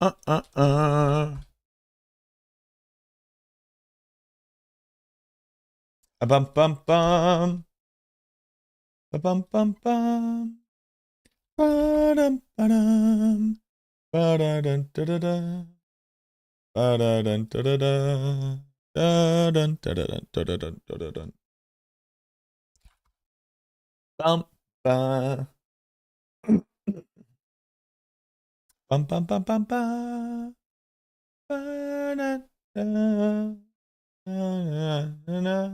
A bum bum bum. A bum bum bum. Ba-dum ba-dum. Ba-da-dun da-da-da. Ba-da-dun da-da-da. Da-dun da-da-dun da-da-dun da-da-dun. Bum ba. Bum bum bum bum bum. Ba-da-da. Da-da-da.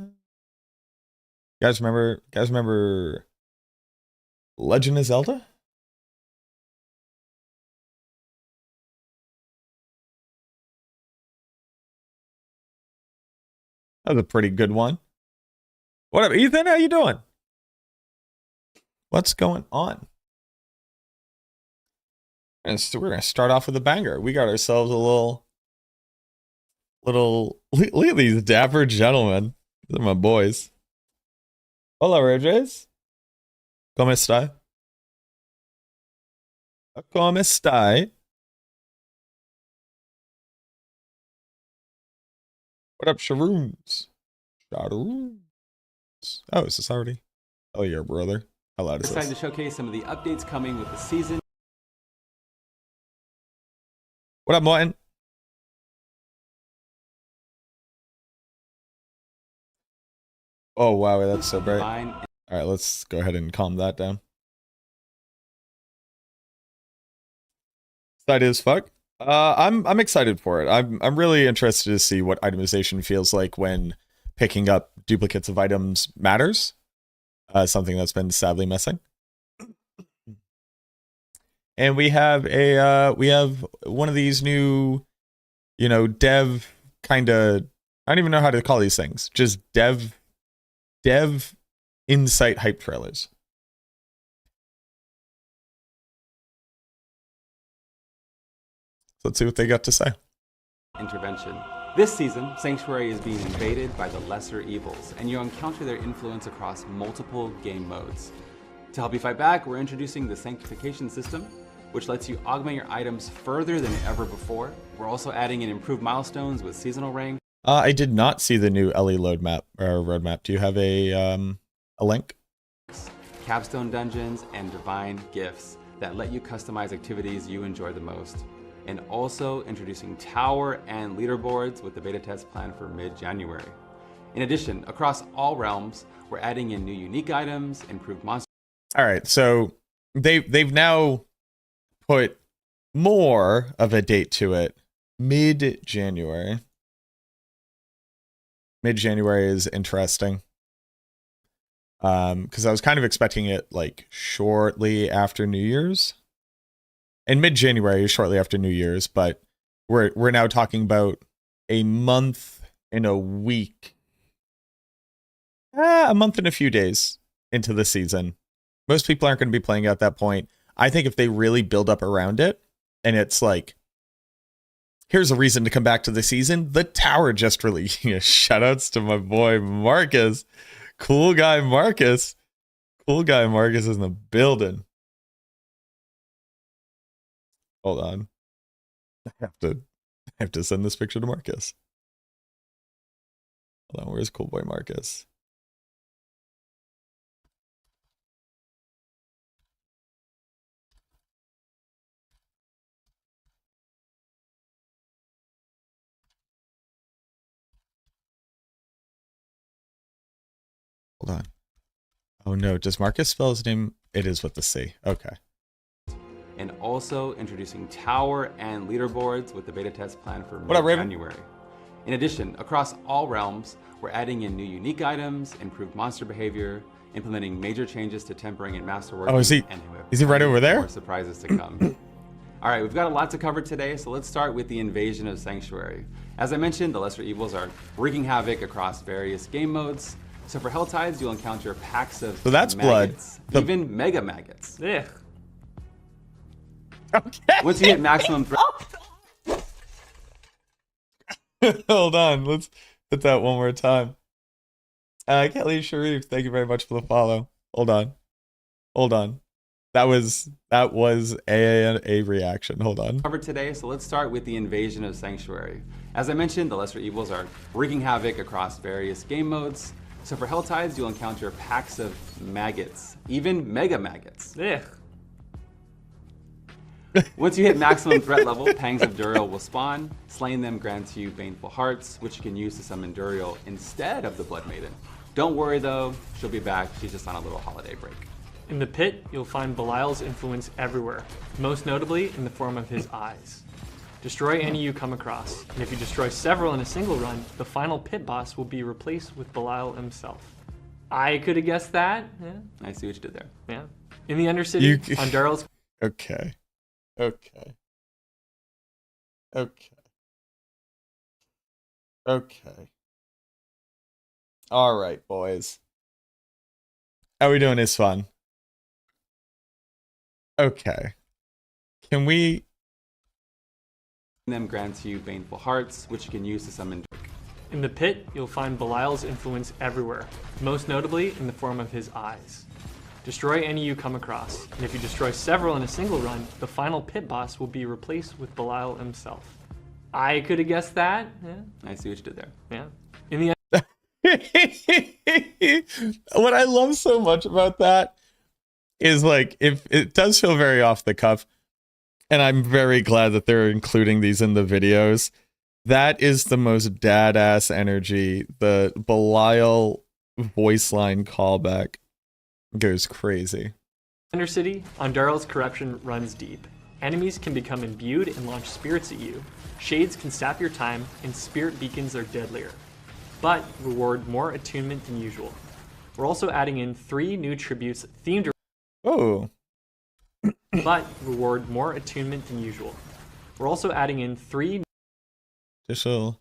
Guys remember Legend of Zelda? That was a pretty good one. What up, Ethan? How you doing? What's going on? And we're gonna start off with a banger. We got ourselves a little. Look at these dapper gentlemen. These are my boys. Hola, Reyes. ¿Cómo está? ¿Cómo está? What up, Sharoons? Sharoons. Oh, is this already? Oh, yeah, brother. How loud is this? Excited to showcase some of the updates coming with the season. What up, Martin? Oh, wow, that's so bright. All right, let's go ahead and calm that down. Excited as fuck. I'm excited for it. I'm really interested to see what itemization feels like when picking up duplicates of items matters. Something that's been sadly missing. And we have one of these new, dev kind of, I don't even know how to call these things. Just dev insight hype trailers. So let's see what they got to say. Intervention. This season, Sanctuary is being invaded by the lesser evils, and you encounter their influence across multiple game modes. To help you fight back, we're introducing the Sanctification system, which lets you augment your items further than ever before. We're also adding in improved milestones with seasonal rank. I did not see the new LE roadmap. Do you have a link? Capstone dungeons and divine gifts that let you customize activities you enjoy the most. And also introducing tower and leaderboards with the beta test planned for mid-January. In addition, across all realms, we're adding in new unique items, improved monsters. All right, so they've now put more of a date to it. Mid-January. Mid-January is interesting. Because I was kind of expecting it like shortly after New Year's. And mid-January is shortly after New Year's, but we're now talking about a month and a week. A month and a few days into the season. Most people aren't going to be playing at that point. I think if they really build up around it, and it's like, here's a reason to come back to the season. The tower just released. Shoutouts to my boy Marcus. Cool guy Marcus. Cool guy Marcus is in the building. Hold on. I have to send this picture to Marcus. Hold on, where's cool boy Marcus? Hold on. Oh no, does Marcus spell his name? It is with the C. Okay. And also introducing tower and leaderboards with the beta test planned for mid-January. In addition, across all realms, we're adding in new unique items, improved monster behavior, implementing major changes to tempering and masterworking. Oh, is he right over there? More surprises to come. All right, we've got a lot to cover today, so let's start with the invasion of Sanctuary. As I mentioned, the lesser evils are wreaking havoc across various game modes. So for Helltides, you'll encounter packs of maggots, even mega maggots. Ugh. Okay. Once you hit maximum Hold on, let's hit that one more time. Kelly Sharif, thank you very much for the follow. Hold on. That was a reaction. Hold on. Covered today, so let's start with the invasion of Sanctuary. As I mentioned, the lesser evils are wreaking havoc across various game modes. So for Helltides, you'll encounter packs of maggots, even mega maggots. Ugh. Once you hit maximum threat level, Pangs of Duriel will spawn. Slaying them grants you Baneful Hearts, which you can use to summon Duriel instead of the Blood Maiden. Don't worry though, she'll be back, she's just on a little holiday break. In the pit, you'll find Belial's influence everywhere, most notably in the form of his eyes. Destroy any you come across, and if you destroy several in a single run, the final pit boss will be replaced with Belial himself. I could have guessed that. Yeah. I see what you did there. Yeah. In the Undercity, on Daryl's... Okay. Okay. Okay. Okay. All right, boys. How we doing this fun? Okay. Can we... Them grants you Baneful Hearts, which you can use to summon. In the pit, you'll find Belial's influence everywhere, most notably in the form of his eyes. Destroy any you come across, and if you destroy several in a single run, the final pit boss will be replaced with Belial himself. I could have guessed that. Yeah. I see what you did there. Yeah. In the What I love so much about that is, like, if it does feel very off the cuff, and I'm very glad that they're including these in the videos. That is the most dad-ass energy. The Belial voice line callback goes crazy. Undercity, Daryl's corruption runs deep. Enemies can become imbued and launch spirits at you. Shades can sap your time, and spirit beacons are deadlier, but reward more attunement than usual. We're also adding in 3 new tributes themed Oh. but reward more attunement than usual. We're also adding in 3 Additional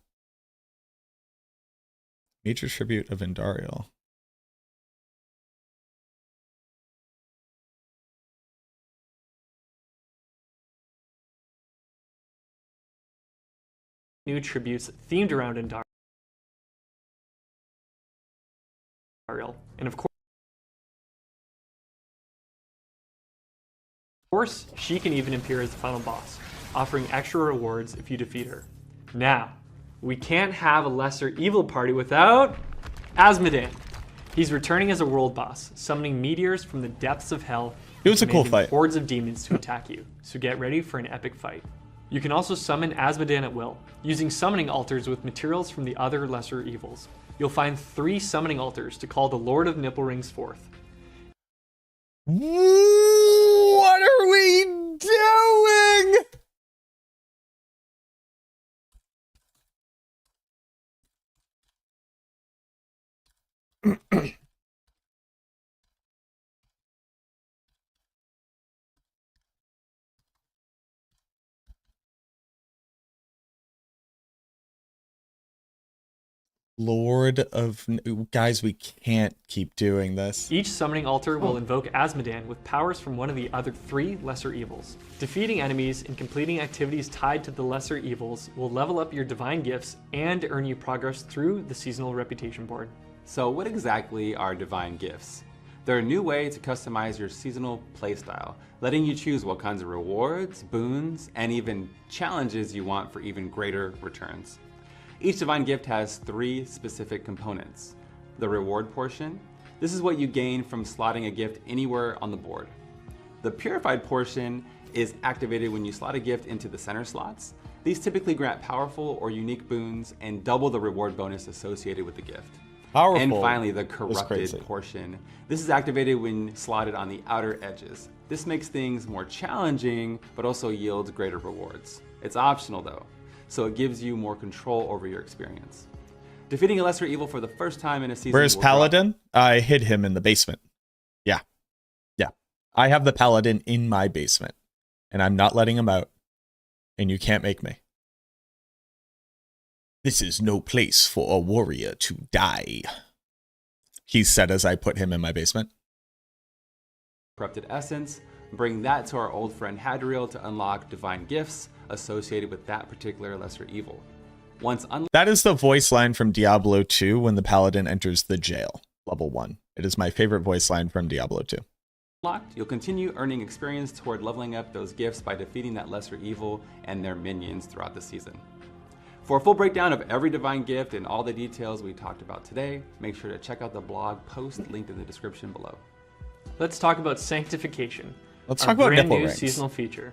major tribute of Indariel. new tributes themed around Indariel, and of course, she can even appear as the final boss, offering extra rewards if you defeat her. Now, we can't have a lesser evil party without Azmodan. He's returning as a world boss, summoning meteors from the depths of hell. It was a cool commanding fight. Hordes of demons to attack you, so get ready for an epic fight. You can also summon Azmodan at will, using summoning altars with materials from the other lesser evils. You'll find 3 summoning altars to call the Lord of Nibelrings forth. What are we doing? Lord of... Guys, we can't keep doing this. Each summoning altar will invoke Azmodan with powers from one of the other 3 lesser evils. Defeating enemies and completing activities tied to the lesser evils will level up your divine gifts and earn you progress through the seasonal reputation board. So what exactly are divine gifts? They're a new way to customize your seasonal playstyle, letting you choose what kinds of rewards, boons, and even challenges you want for even greater returns. Each divine gift has 3 specific components. The reward portion. This is what you gain from slotting a gift anywhere on the board. The purified portion is activated when you slot a gift into the center slots. These typically grant powerful or unique boons and double the reward bonus associated with the gift. Powerful. And finally, the corrupted portion. This is activated when slotted on the outer edges. This makes things more challenging, but also yields greater rewards. It's optional though, so it gives you more control over your experience. Defeating a lesser evil for the first time in a season. Where's Paladin? I hid him in the basement. Yeah. Yeah. I have the Paladin in my basement, and I'm not letting him out, and you can't make me. This is no place for a warrior to die, he said as I put him in my basement. Corrupted essence. Bring that to our old friend Hadriel to unlock divine gifts associated with that particular lesser evil. Once unlocked, that is the voice line from Diablo 2 when the Paladin enters the jail, level 1. It is my favorite voice line from Diablo 2. unlocked, you'll continue earning experience toward leveling up those gifts by defeating that lesser evil and their minions throughout the season. For a full breakdown of every divine gift and all the details we talked about today, make sure to check out the blog post linked in the description below. Let's talk about Sanctification. Let's our talk about brand nipple new rings. seasonal feature.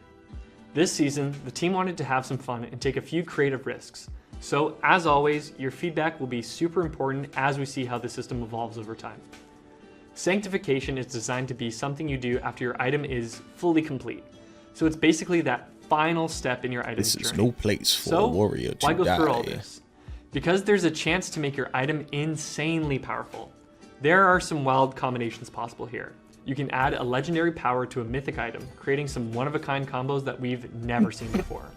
This season, the team wanted to have some fun and take a few creative risks. So, as always, your feedback will be super important as we see how the system evolves over time. Sanctification is designed to be something you do after your item is fully complete. So it's basically that final step in your item's This is journey. no place for So, a warrior to why go die. through all this? Because there's a chance to make your item insanely powerful. There are some wild combinations possible here. You can add a legendary power to a mythic item, creating some one-of-a-kind combos that we've never seen before.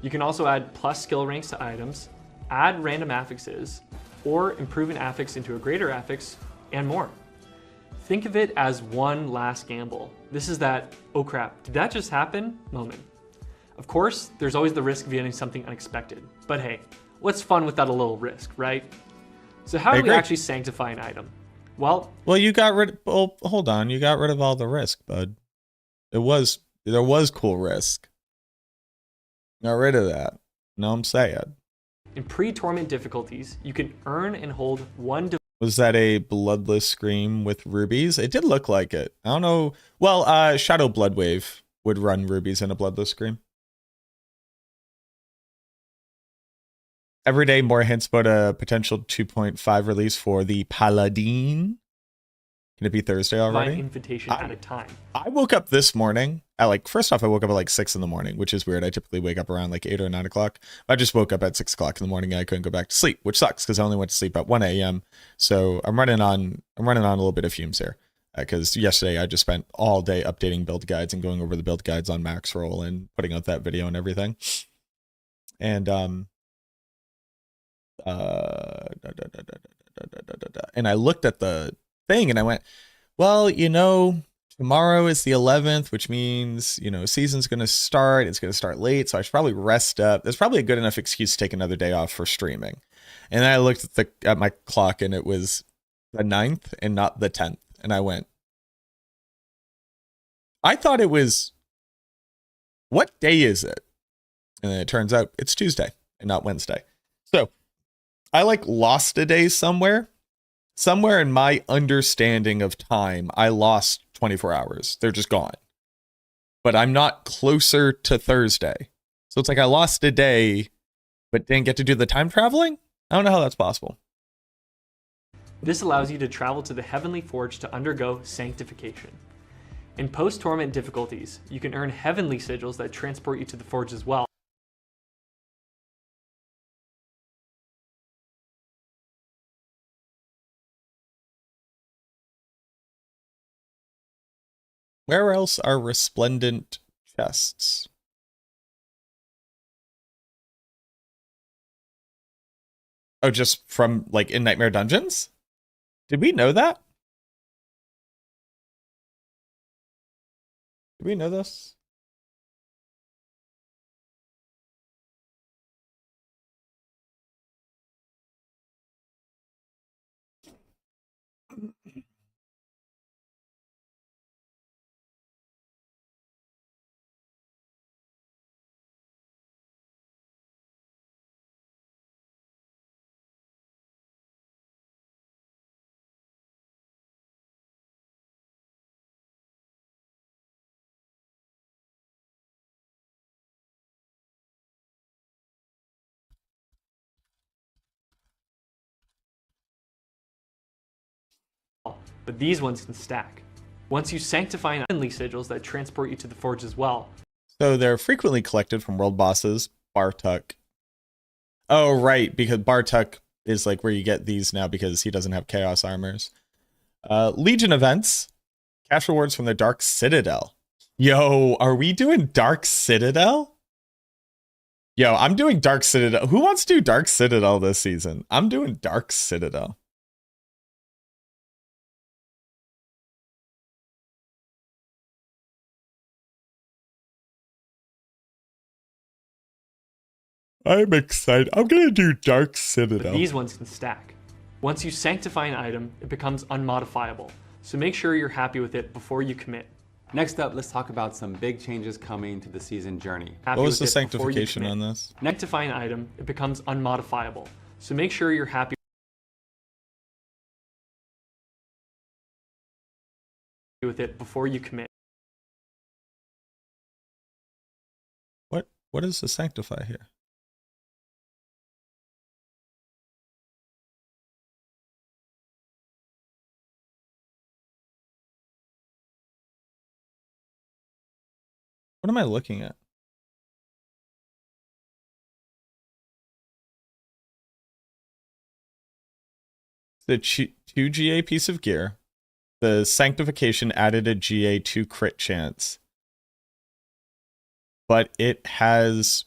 You can also add plus skill ranks to items, add random affixes, or improve an affix into a greater affix, and more. Think of it as one last gamble. This is that, oh crap, did that just happen moment. Of course, there's always the risk of getting something unexpected. But hey, what's fun without a little risk, right? So how do we actually sanctify an item? Well, you got rid. Well, hold on. You got rid of all the risk, bud. There was cool risk. Got rid of that. No, I'm saying. in pre-torment difficulties, you can earn and hold one. Was that a bloodless scream with rubies? It did look like it. I don't know. Well, Shadow Bloodwave would run rubies in a bloodless scream. Every day, more hints about a potential 2.5 release for the Paladin. Can it be Thursday already? Invitation at a time. I woke up this morning at first off, I woke up at 6 in the morning, which is weird. I typically wake up around 8 or 9 o'clock. I just woke up at 6 o'clock in the morning and I couldn't go back to sleep, which sucks because I only went to sleep at 1 a.m. So I'm running on a little bit of fumes here because yesterday I just spent all day updating build guides and going over the build guides on Maxroll and putting out that video and everything. And and I looked at the thing and I went, well, tomorrow is the 11th, which means, season's going to start. It's going to start late. So I should probably rest up. That's probably a good enough excuse to take another day off for streaming. And then I looked at my clock and it was the 9th and not the 10th. And I went, I thought it was, what day is it? And then it turns out it's Tuesday and not Wednesday. So I lost a day somewhere in my understanding of time. I lost 24 hours. They're just gone. But I'm not closer to Thursday. So it's I lost a day, but didn't get to do the time traveling. I don't know how that's possible. This allows you to travel to the Heavenly Forge to undergo sanctification. In post-torment difficulties, you can earn heavenly sigils that transport you to the forge as well. Where else are resplendent chests? Oh, just from in Nightmare Dungeons? Did we know that? Did we know this? But these ones can stack. Once you sanctify heavenly sigils that transport you to the forge as well. So they're frequently collected from world bosses. Bartuk. Oh, right, because Bartuk is where you get these now because he doesn't have chaos armors. Legion events. Cash rewards from the Dark Citadel. Yo, are we doing Dark Citadel? Yo, I'm doing Dark Citadel. Who wants to do Dark Citadel this season? I'm doing Dark Citadel. I'm excited. I'm going to do Dark Citadel. But these ones can stack. Once you sanctify an item, it becomes unmodifiable. so make sure you're happy with it before you commit. Next up, let's talk about some big changes coming to the season journey. Happy What was with the it before you sanctification commit. on this? Next to find item, it becomes unmodifiable, so make sure you're happy with it before you commit. What is the sanctify here? What am I looking at? The 2 GA piece of gear. The sanctification added a GA 2 crit chance. But it has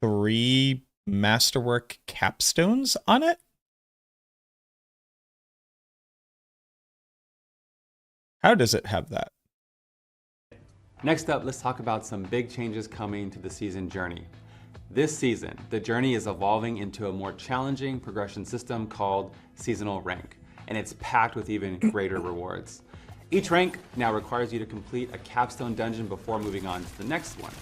3 masterwork capstones on it? How does it have that? Next up, let's talk about some big changes coming to the season journey. This season, the journey is evolving into a more challenging progression system called seasonal rank, and it's packed with even greater rewards. Each rank now requires you to complete a capstone dungeon before moving on to the next one.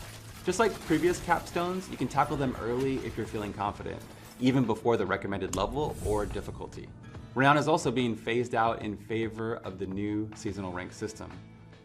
Just like previous capstones, you can tackle them early if you're feeling confident, even before the recommended level or difficulty. Renown is also being phased out in favor of the new seasonal rank system.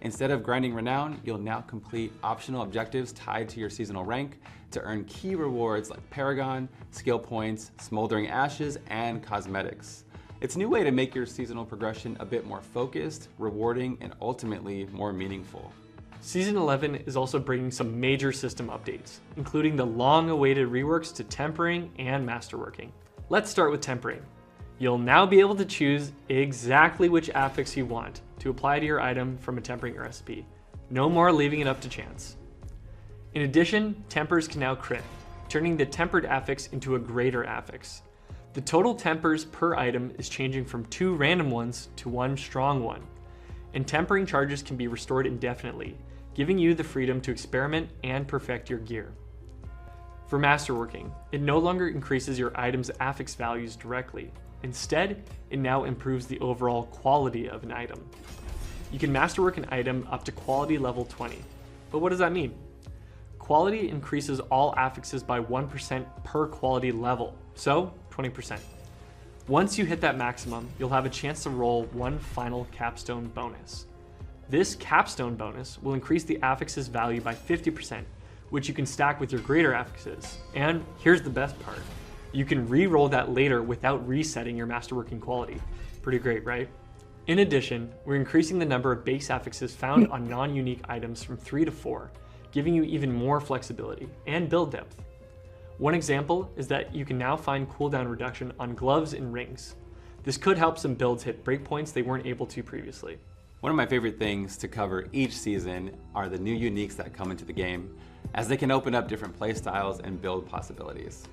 Instead of grinding Renown, you'll now complete optional objectives tied to your seasonal rank to earn key rewards like Paragon, skill points, Smoldering Ashes, and cosmetics. It's a new way to make your seasonal progression a bit more focused, rewarding, and ultimately more meaningful. Season 11 is also bringing some major system updates, including the long-awaited reworks to tempering and masterworking. Let's start with tempering. You'll now be able to choose exactly which affix you want to apply to your item from a tempering recipe. No more leaving it up to chance. In addition, tempers can now crit, turning the tempered affix into a greater affix. The total tempers per item is changing from 2 random ones to 1 strong one, and tempering charges can be restored indefinitely, giving you the freedom to experiment and perfect your gear. For masterworking, it no longer increases your item's affix values directly. Instead, it now improves the overall quality of an item. You can masterwork an item up to quality level 20. But what does that mean? Quality increases all affixes by 1% per quality level, so 20%. Once you hit that maximum, you'll have a chance to roll 1 final capstone bonus. This capstone bonus will increase the affix's value by 50%, which you can stack with your greater affixes. And here's the best part. You can re-roll that later without resetting your masterworking quality. Pretty great, right? In addition, we're increasing the number of base affixes found on non-unique items from 3 to 4, giving you even more flexibility and build depth. One example is that you can now find cooldown reduction on gloves and rings. This could help some builds hit breakpoints they weren't able to previously. One of my favorite things to cover each season are the new uniques that come into the game, as they can open up different playstyles and build possibilities.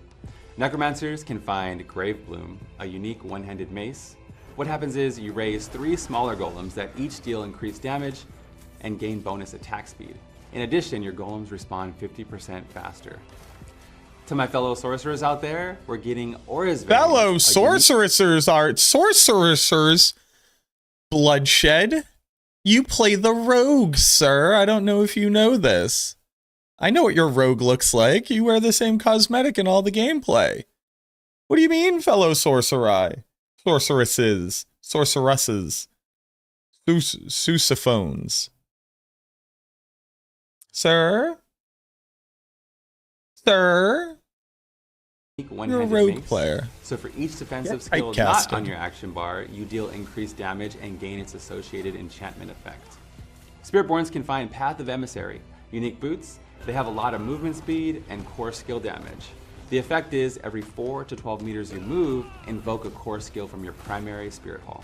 Necromancers can find Grave Bloom, a unique one-handed mace. What happens is you raise 3 smaller golems that each deal increased damage and gain bonus attack speed. In addition, your golems respawn 50% faster. To my fellow sorcerers out there, we're getting Aura's Vein. Fellow sorcerers, Bloodshed. You play the rogue, sir. I don't know if you know this. I know what your rogue looks like. You wear the same cosmetic in all the gameplay. What do you mean, fellow sorceresses, sousaphones? Sir? You're a rogue player. So for each defensive skill not on your action bar, you deal increased damage and gain its associated enchantment effect. Spiritborns can find Path of Emissary, unique boots. They have a lot of movement speed and core skill damage. The effect is every 4 to 12 meters you move, invoke a core skill from your primary spirit hall.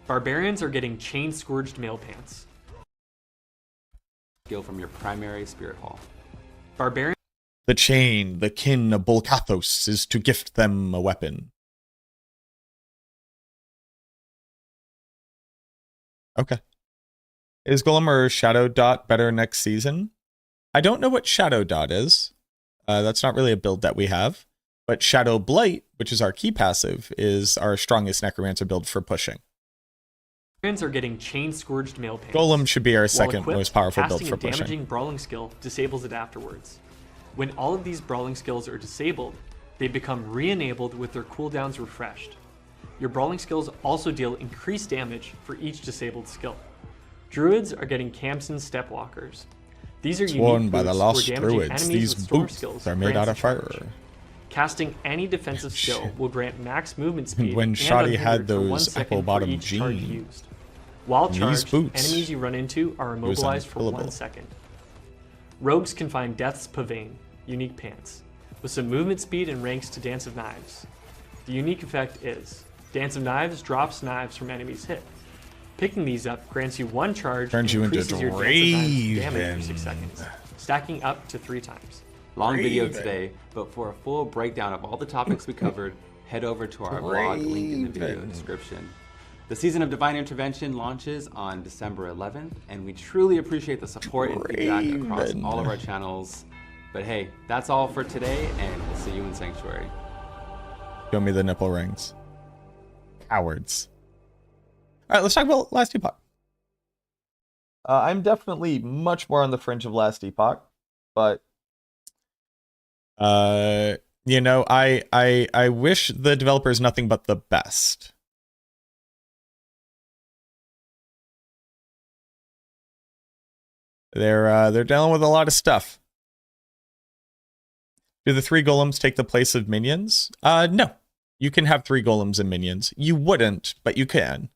Barbarians are getting chain scourged mail pants. Skill from your primary spirit hall. Barbarians. The chain, the kin of Bolkathos, is to gift them a weapon. Okay. Is Golem or Shadow Dot better next season? I don't know what Shadow Dot is. That's not really a build that we have. But Shadow Blight, which is our key passive, is our strongest Necromancer build for pushing. Barbarians are getting Chain Scourged Mail Pants. Golem should be our While second equipped, most powerful build casting for a damaging pushing. brawling skill disables it afterwards. When all of these brawling skills are disabled, they become re-enabled with their cooldowns refreshed. Your brawling skills also deal increased damage for each disabled skill. Druids are getting Kamson Stepwalkers. These are Sworn unique by the boots lost where damaging druids, enemies these with storm boots skills are made out grants of a charge. fire. Casting any defensive skill will grant max movement speed When and Shoddy had unhindered for 1 those second for apple-bottom each charge jeans. used. While These charged, boots enemies you run into are immobilized for unkillable. 1 second. Rogues can find Death's Pavane, unique pants, with some movement speed and ranks to Dance of Knives. The unique effect is, Dance of Knives drops knives from enemies hit. Picking these up grants you 1 charge Turns you and into increases your Dance of Knives damage Draven. for 6 seconds, stacking up to 3 times. Long video Draven. today, but for a full breakdown of all the topics we covered, head over to our blog, link in the video Draven. description. The season of Divine Intervention launches on December 11th, and we truly appreciate the support and feedback across Draven. all of our channels. But hey, that's all for today, and we'll see you in Sanctuary. Show me the nipple rings. Cowards. All right, let's talk about Last Epoch. I'm definitely much more on the fringe of Last Epoch, but you know, I wish the developers nothing but the best. They're dealing with a lot of stuff. Do the 3 golems take the place of minions? No. You can have 3 golems and minions. You wouldn't, but you can.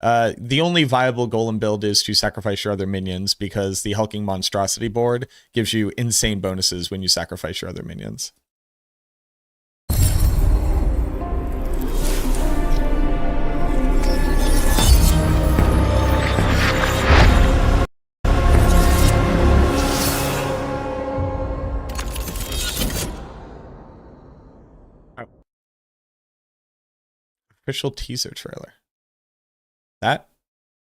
The only viable golem build is to sacrifice your other minions because the Hulking Monstrosity board gives you insane bonuses when you sacrifice your other minions. Official teaser trailer. That?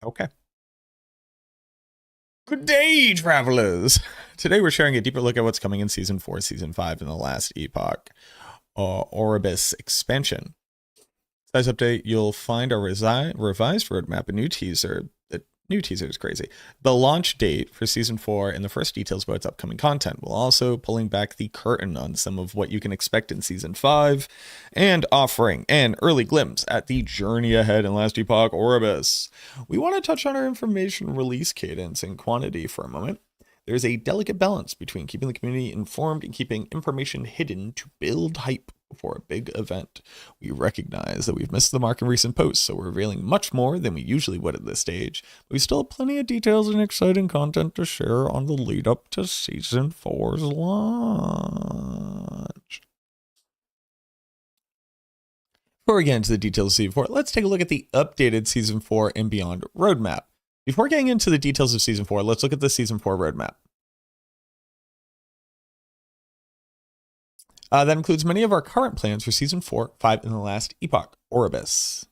Okay. Good day, travelers! Today we're sharing a deeper look at what's coming in Season 4, Season 5, and the Last Epoch. Oribus expansion. Size update, you'll find a revised roadmap, a new teaser. The new teaser is crazy. The launch date for Season 4 and the first details about its upcoming content. We're also pulling back the curtain on some of what you can expect in Season 5 and offering an early glimpse at the journey ahead in Last Epoch Oribus. We want to touch on our information release cadence and quantity for a moment. There's a delicate balance between keeping the community informed and keeping information hidden to build hype before a big event. We recognize that we've missed the mark in recent posts, so we're revealing much more than we usually would at this stage. But we still have plenty of details and exciting content to share on the lead up to Season 4's launch. Before we get into the details of Season 4, let's take a look at the updated Season 4 and beyond roadmap. Before getting into the details of Season 4, let's look at the Season 4 roadmap. That includes many of our current plans for Season 4, 5, and the Last Epoch, Oribus.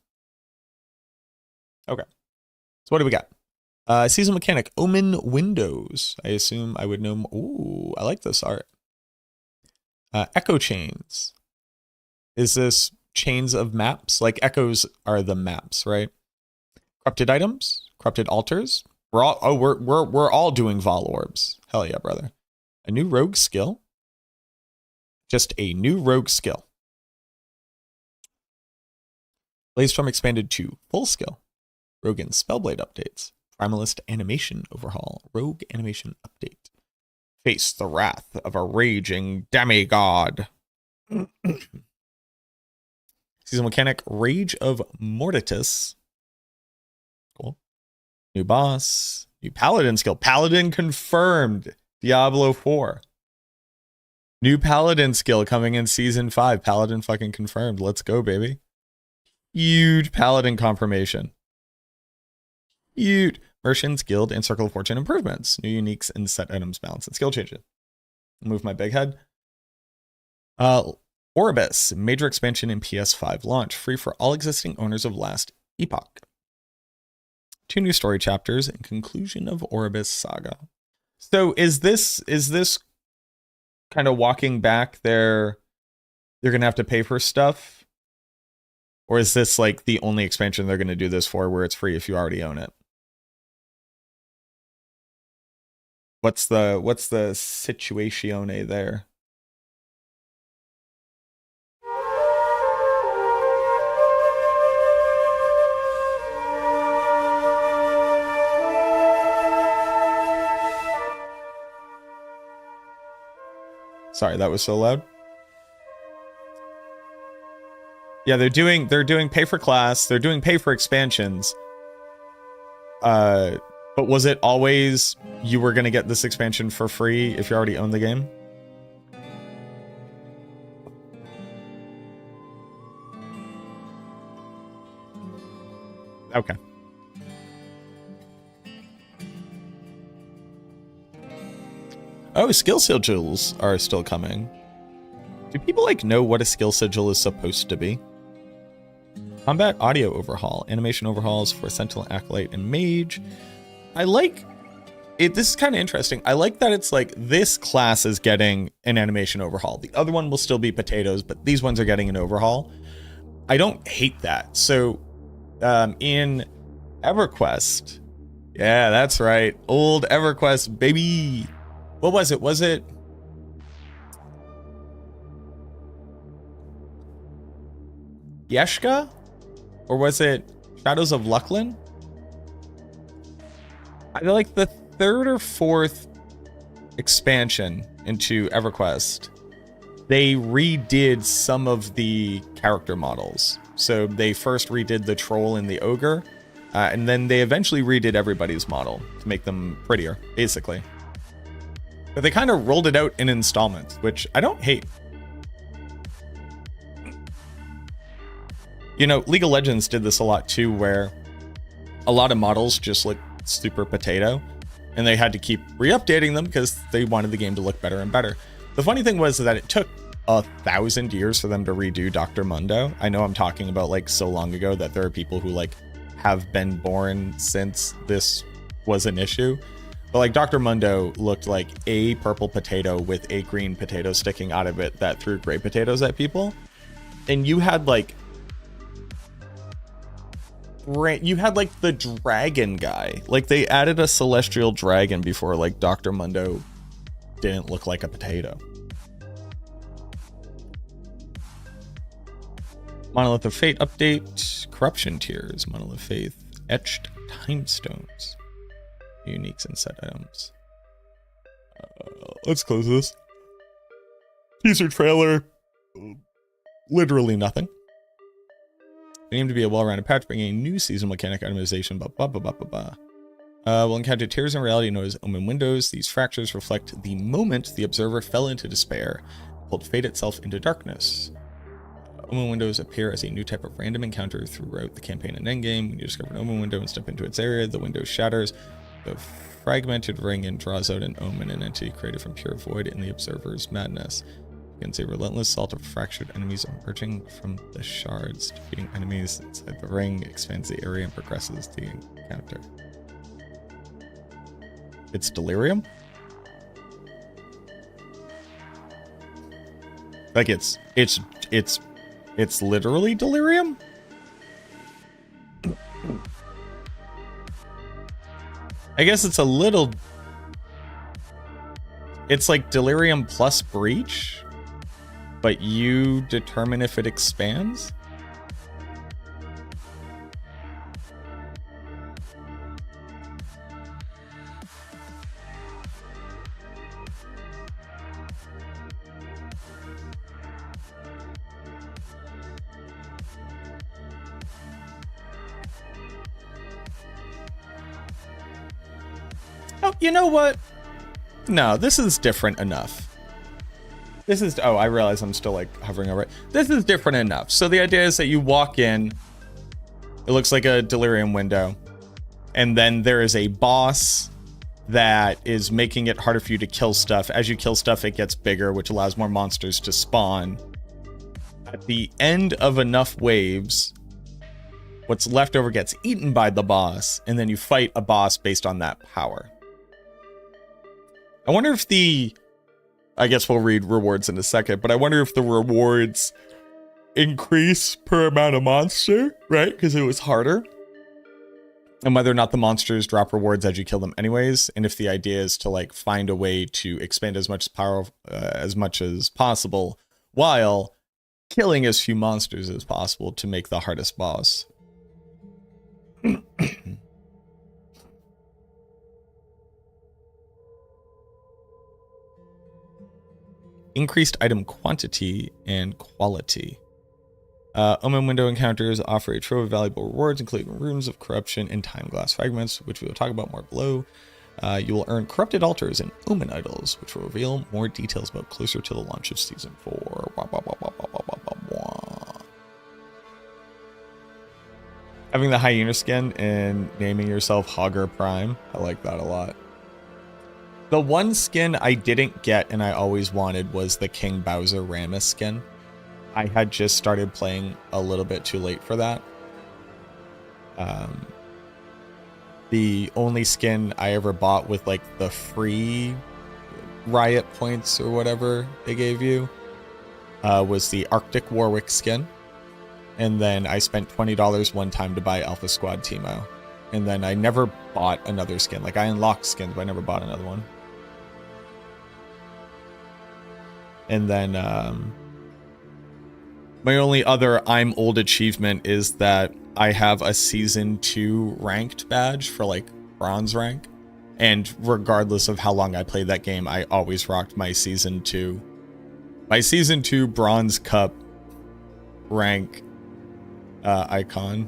Okay, so what do we got? Season mechanic, Omen Windows. I assume I would know. Ooh, I like this art. Echo chains. Is this chains of maps? Like echoes are the maps, right? Corrupted items, corrupted altars. We're all doing Vol orbs. Hell yeah, brother. A new rogue skill. Just a new rogue skill. Blazestorm expanded to full skill. Rogue and Spellblade updates. Primalist animation overhaul. Rogue animation update. Face the wrath of a raging demigod. Season mechanic, Rage of Mortitus. Cool. New boss. New paladin skill. Paladin confirmed. Diablo 4. New paladin skill coming in Season 5. Paladin fucking confirmed. Let's go, baby. Huge paladin confirmation. Huge. Merchants, Guild, and Circle of Fortune improvements. New uniques and set items balance and skill changes. Move my big head. Oribus, major expansion in PS5 launch. Free for all existing owners of Last Epoch. 2 new story chapters and conclusion of Oribus saga. So is this kind of walking back their, you're going to have to pay for stuff? Or is this like the only expansion they're going to do this for where it's free if you already own it? What's the situatione there? Sorry, that was so loud. Yeah, they're doing pay for class, they're doing pay for expansions. But was it always you were gonna get this expansion for free if you already own the game? Okay. Oh, skill sigils are still coming. Do people like know what a skill sigil is supposed to be? Combat audio overhaul, animation overhauls for Sentinel, Acolyte, and Mage. I like it. This is kind of interesting. I like that it's like this class is getting an animation overhaul. The other one will still be potatoes, but these ones are getting an overhaul. I don't hate that. So in EverQuest, yeah, that's right. Old EverQuest, baby. What was it? Was it Yeshka? Or was it Shadows of Lucklin? I feel like the third or fourth expansion into EverQuest, they redid some of the character models. So they first redid the troll and the ogre, and then they eventually redid everybody's model to make them prettier, basically. But they kind of rolled it out in installments, which I don't hate. You know, League of Legends did this a lot too, where a lot of models just look super potato, and they had to keep re-updating them because they wanted the game to look better and better. The funny thing was that it took 1,000 years for them to redo Dr. Mundo. I know I'm talking about like so long ago that there are people who like have been born since this was an issue. But like Dr. Mundo looked like a purple potato with a green potato sticking out of it that threw gray potatoes at people. And you had like the dragon guy. Like they added a celestial dragon before like Dr. Mundo didn't look like a potato. Monolith of Fate update. Corruption tiers. Monolith of Faith. Etched time stones. Uniques and set items. Let's close this. Teaser trailer. Literally nothing. They aim to be a well-rounded patch, bringing a new season mechanic itemization. We'll encounter tears in reality known as omen windows. These fractures reflect the moment the observer fell into despair, pulled fate itself into darkness. Omen windows appear as a new type of random encounter throughout the campaign and endgame. When you discover an omen window and step into its area, the window shatters the fragmented ring and draws out an omen, an entity created from pure void in the observer's madness. You can see a relentless assault of fractured enemies emerging from the shards. Defeating enemies inside the ring expands the area and progresses the encounter. It's delirium? Like it's literally delirium? I guess it's a little... It's like delirium plus breach, but you determine if it expands? Oh, you know what? No, this is different enough. This is... Oh, I realize I'm still, like, hovering over it. This is different enough. So the idea is that you walk in. It looks like a delirium window. And then there is a boss that is making it harder for you to kill stuff. As you kill stuff, it gets bigger, which allows more monsters to spawn. At the end of enough waves, what's left over gets eaten by the boss. And then you fight a boss based on that power. I wonder if the... I guess we'll read rewards in a second, but I wonder if the rewards increase per amount of monster, right? Because it was harder. And whether or not the monsters drop rewards as you kill them anyways. And if the idea is to like find a way to expand as much power as much as possible while killing as few monsters as possible to make the hardest boss. Increased item quantity and quality. Omen window encounters offer a trove of valuable rewards, including runes of corruption and time glass fragments, which we will talk about more below. You will earn corrupted altars and omen idols, which will reveal more details about closer to the launch of season 4. Having the hyena skin and naming yourself Hogger Prime, I like that a lot. The one skin I didn't get and I always wanted was the King Bowser Rammus skin. I had just started playing a little bit too late for that. The only skin I ever bought with like the free riot points or whatever they gave you was the Arctic Warwick skin. And then I spent $20 one time to buy Alpha Squad Teemo. And then I never bought another skin. Like I unlocked skins, but I never bought another one. And then my only other I'm old achievement is that I have a season 2 ranked badge for like bronze rank. And regardless of how long I played that game, I always rocked my season 2. My season 2 bronze cup rank icon.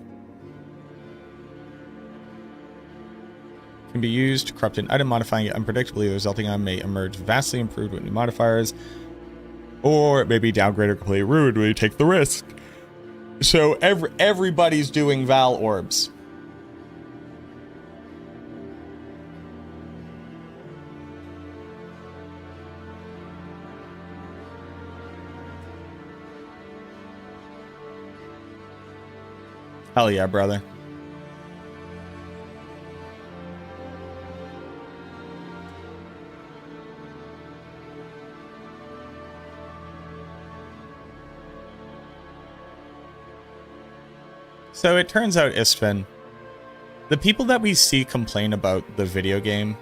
Can be used, corrupt an item, modifying it unpredictably. The resulting item may emerge vastly improved with new modifiers. Or it may be downgraded or completely ruined when you take the risk. So everybody's doing Val Orbs. Hell yeah, brother. So it turns out, Istvan, the people that we see complain about the video game,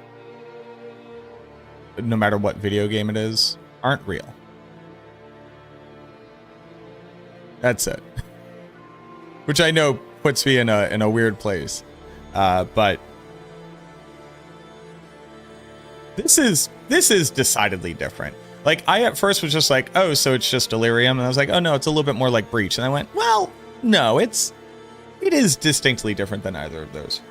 no matter what video game it is, aren't real. That's it. Which I know puts me in a weird place. But this is decidedly different. Like, I at first was just like, oh, so it's just Delirium. And I was like, oh no, it's a little bit more like Breach. And I went, well, no, it is distinctly different than either of those.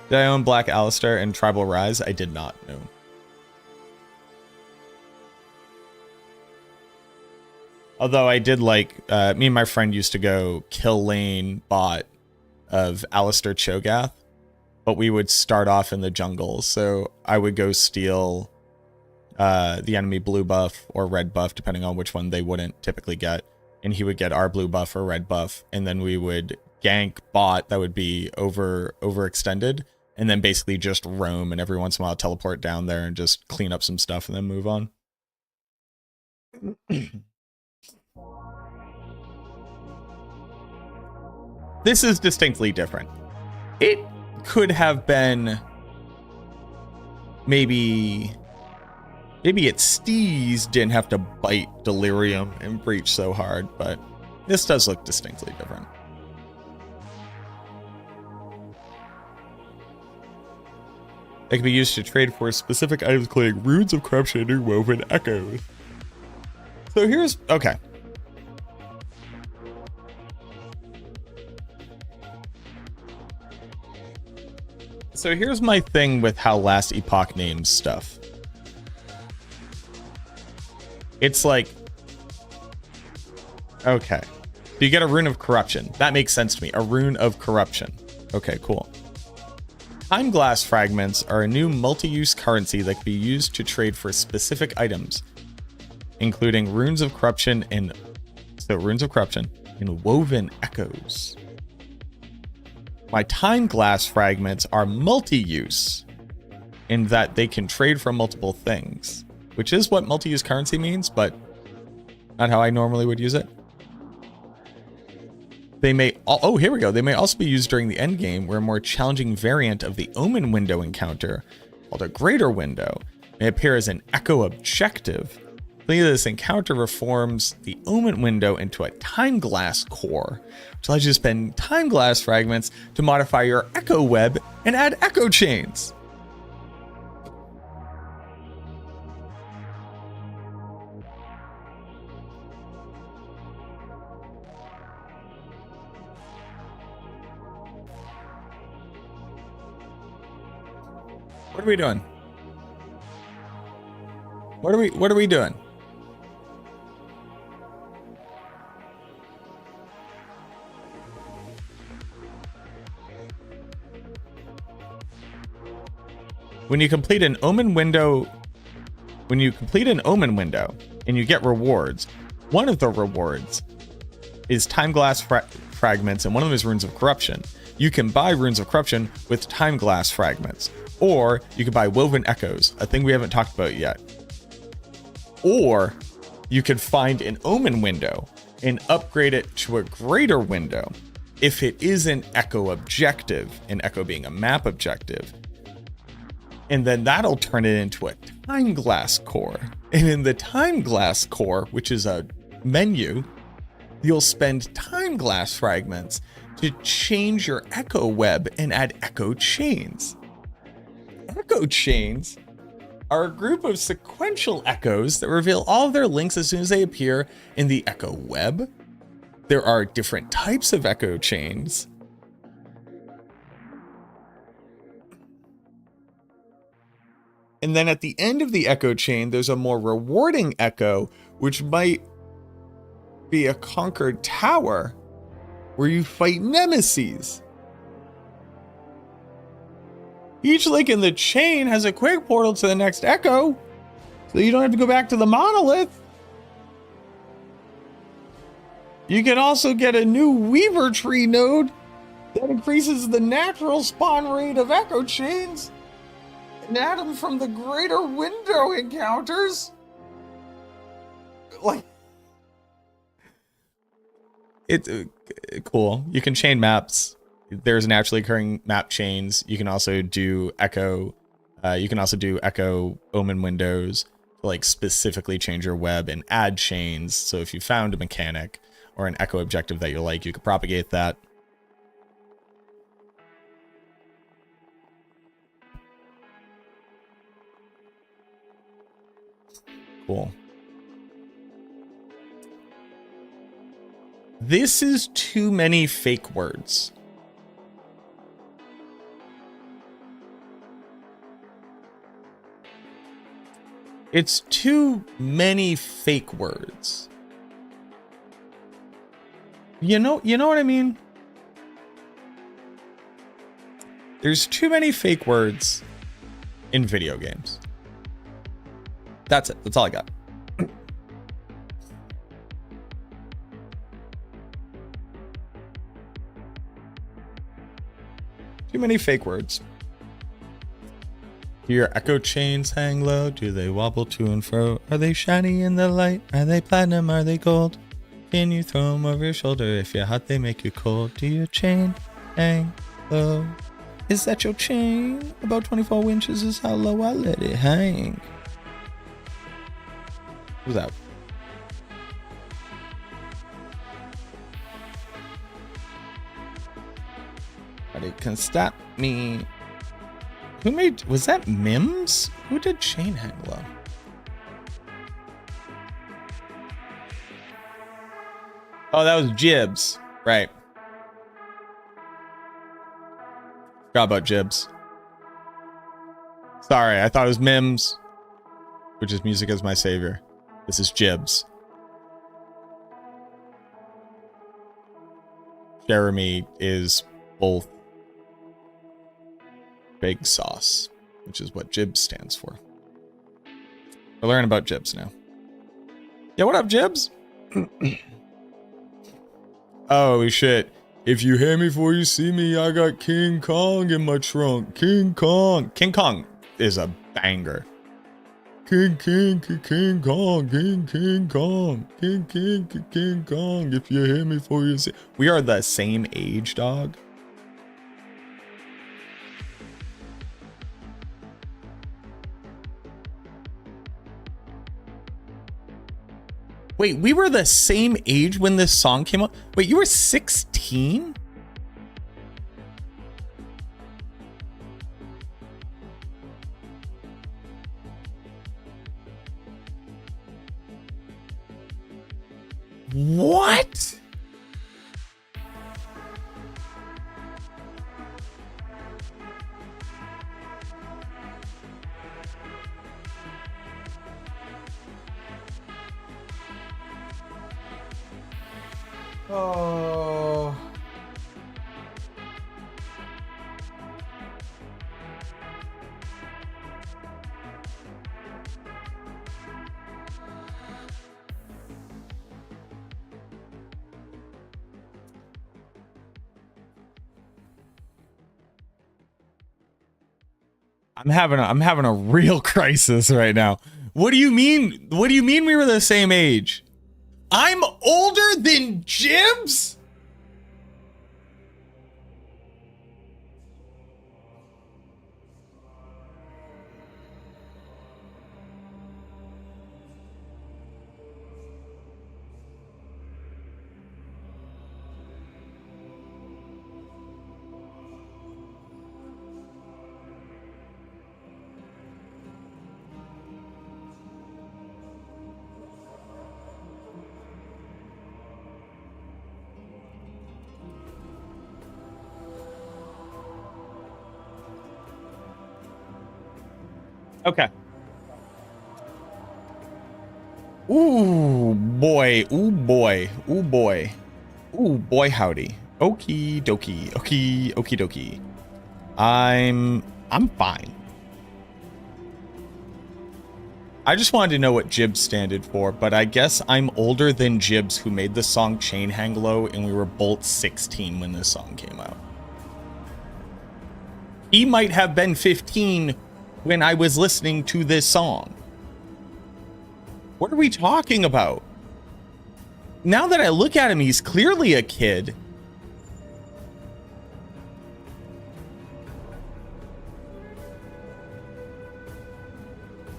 Did I own Black Alistair and Tribal Rise? I did not, no. Although I did like, me and my friend used to go kill lane bot of Alistair Cho'Gath, but we would start off in the jungle. So I would go steal the enemy blue buff or red buff, depending on which one they wouldn't typically get. And he would get our blue buff or red buff. And then we would gank bot that would be overextended. And then basically just roam and every once in a while teleport down there and just clean up some stuff and then move on. This is distinctly different. It could have been maybe its steez didn't have to bite Delirium and Breach so hard, but this does look distinctly different. They can be used to trade for specific items, including Runes of Corruption and Interwoven Echoes. So here's... okay. So here's my thing with how Last Epoch names stuff. It's like... okay. So you get a Rune of Corruption. That makes sense to me. A Rune of Corruption. Okay, cool. Time Glass Fragments are a new multi-use currency that can be used to trade for specific items, including Runes of Corruption and... so Runes of Corruption and Woven Echoes. My Time Glass Fragments are multi-use in that they can trade for multiple things. which is what multi-use currency means, but not how I normally would use it. They may, oh, here we go. They may also be used during the end game, where a more challenging variant of the Omen window encounter, called a Greater Window, may appear as an echo objective. This encounter reforms the Omen window into a time glass core, which allows you to spend time glass fragments to modify your echo web and add echo chains. What are we doing? What are we doing? When you complete an Omen window, and you get rewards, one of the rewards is time glass fragments, and one of them is runes of corruption. You can buy runes of corruption with time glass fragments, or you can buy woven echoes, a thing we haven't talked about yet. Or you could find an Omen window and upgrade it to a Greater Window if it is an echo objective, an echo being a map objective. And then that'll turn it into a time glass core. And in the time glass core, which is a menu, you'll spend time glass fragments to change your echo web and add echo chains. Echo chains are a group of sequential echoes that reveal all of their links as soon as they appear in the echo web. There are different types of echo chains. And then at the end of the echo chain, there's a more rewarding echo, which might be a conquered tower where you fight nemesis. Each link in the chain has a quick portal to the next echo, so you don't have to go back to the monolith. You can also get a new Weaver Tree node that increases the natural spawn rate of echo chains and add them from the Greater Window encounters. Like, it's cool. You can chain maps. There's naturally occurring map chains. You can also do echo. You can also do echo Omen windows to like specifically change your web and add chains. So if you found a mechanic or an echo objective that you like, you could propagate that. Cool. This is too many fake words. It's too many fake words. You know what I mean? There's too many fake words in video games. That's it. That's all I got. Too many fake words. Do your echo chains hang low? Do they wobble to and fro? Are they shiny in the light? Are they platinum? Are they gold? Can you throw them over your shoulder? If you're hot, they make you cold. Do your chain hang low? Is that your chain? About 24 inches is how low I let it hang. Who's that? Nobody can stop me. Who made, was that Mims? Who did chain hang low? Oh, that was Jibs. Right. Forgot about Jibs. Sorry, I thought it was Mims, which is Music as My Savior. This is Jibs. Jeremy is both Big Sauce, which is what Jibs stands for. We're learning about Jibs now. Yeah, what up, Jibs? Oh, shit. If you hear me before you see me, I got King Kong in my trunk. King Kong. King Kong is a banger. King Kong, King Kong, King Kong. If you hear me for you, we are the same age, dog. Wait, we were the same age when this song came out? Wait, you were 16? What? Oh. I'm having a real crisis right now. What do you mean? What do you mean we were the same age? I'm older than Jibs? Okay. Ooh, boy. Ooh, boy. Ooh, boy. Ooh, boy, howdy. Okie dokie. Okie dokie. I'm fine. I just wanted to know what Jibs standed for, but I guess I'm older than Jibs, who made the song Chain Hang Low, and we were both 16 when this song came out. He might have been 15 when I was listening to this song. What are we talking about? Now that I look at him, he's clearly a kid.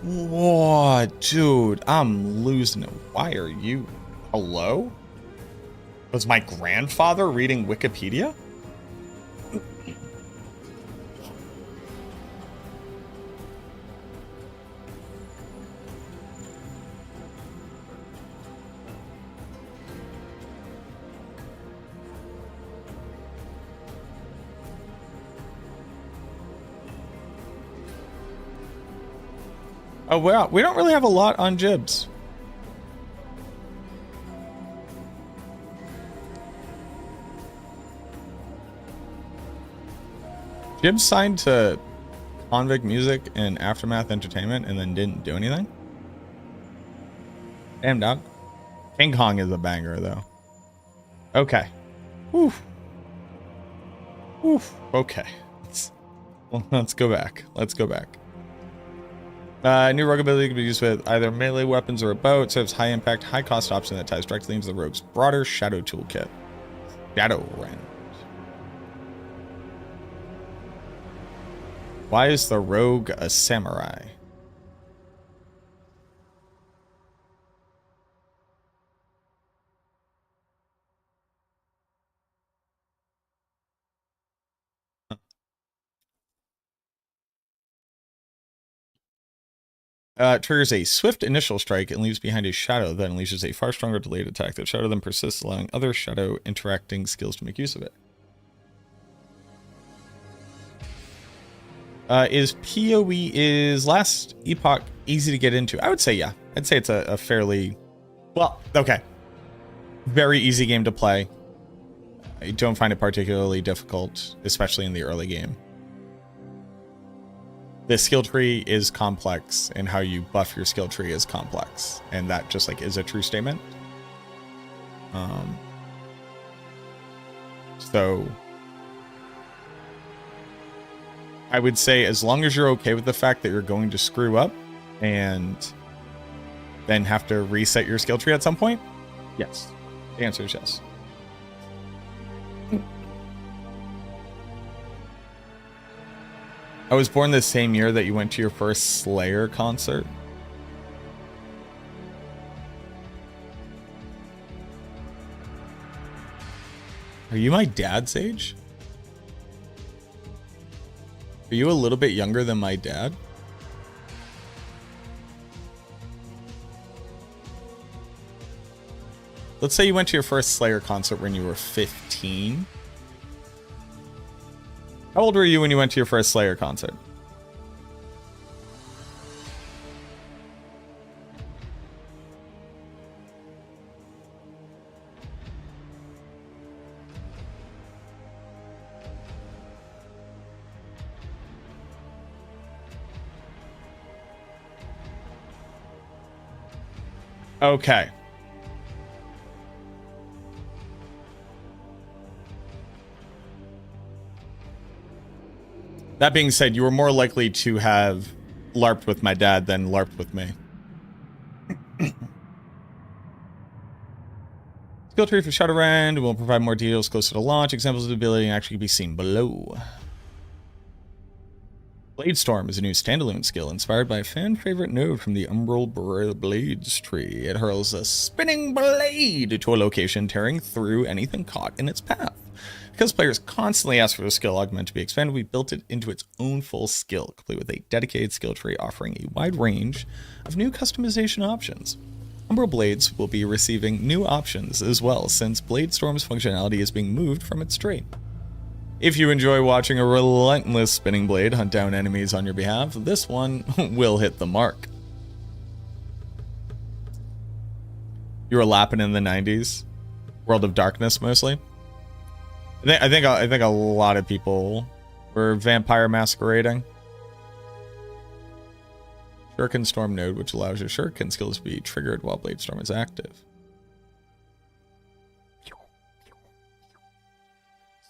Whoa, dude, I'm losing it. Why are you? Hello? Was my grandfather reading Wikipedia? Oh, well, we don't really have a lot on Jibs. Jibs signed to Convict Music and Aftermath Entertainment and then didn't do anything? Damn, dog. King Kong is a banger, though. Okay. Oof. Oof. Okay. Let's go back. Let's go back. New rogue ability can be used with either melee weapons or a bow. It serves high impact, high cost option that ties directly into the rogue's broader shadow toolkit. Shadowrend. Why is the rogue a samurai? Triggers a swift initial strike and leaves behind a shadow, then unleashes a far stronger delayed attack. That shadow then persists, allowing other shadow interacting skills to make use of it. Is PoE is last epoch easy to get into? I would say yeah. I'd say it's a fairly, well, okay. Very easy game to play. I don't find it particularly difficult, especially in the early game. The skill tree is complex, and how you buff your skill tree is complex, and that just like is a true statement. So I would say as long as you're okay with the fact that you're going to screw up, and then have to reset your skill tree at some point? Yes. The answer is yes. I was born the same year that you went to your first Slayer concert. Are you my dad's age? Are you a little bit younger than my dad? Let's say you went to your first Slayer concert when you were 15. How old were you when you went to your first Slayer concert? Okay. That being said, you were more likely to have LARPed with my dad than LARPed with me. Skill tree for Shadowrun will provide more details closer to launch. Examples of the ability actually can be seen below. Bladestorm is a new standalone skill inspired by a fan favorite node from the Umbral Blades tree. It hurls a spinning blade to a location, tearing through anything caught in its path. Because players constantly ask for the skill augment to be expanded, we built it into its own full skill, complete with a dedicated skill tree offering a wide range of new customization options. Umbral Blades will be receiving new options as well, since Bladestorm's functionality is being moved from its tree. If you enjoy watching a relentless spinning blade hunt down enemies on your behalf, this one will hit the mark. You were lapping in the 90s? World of Darkness, mostly? I think a lot of people were vampire masquerading. Shuriken Storm node, which allows your Shuriken skills to be triggered while Bladestorm is active.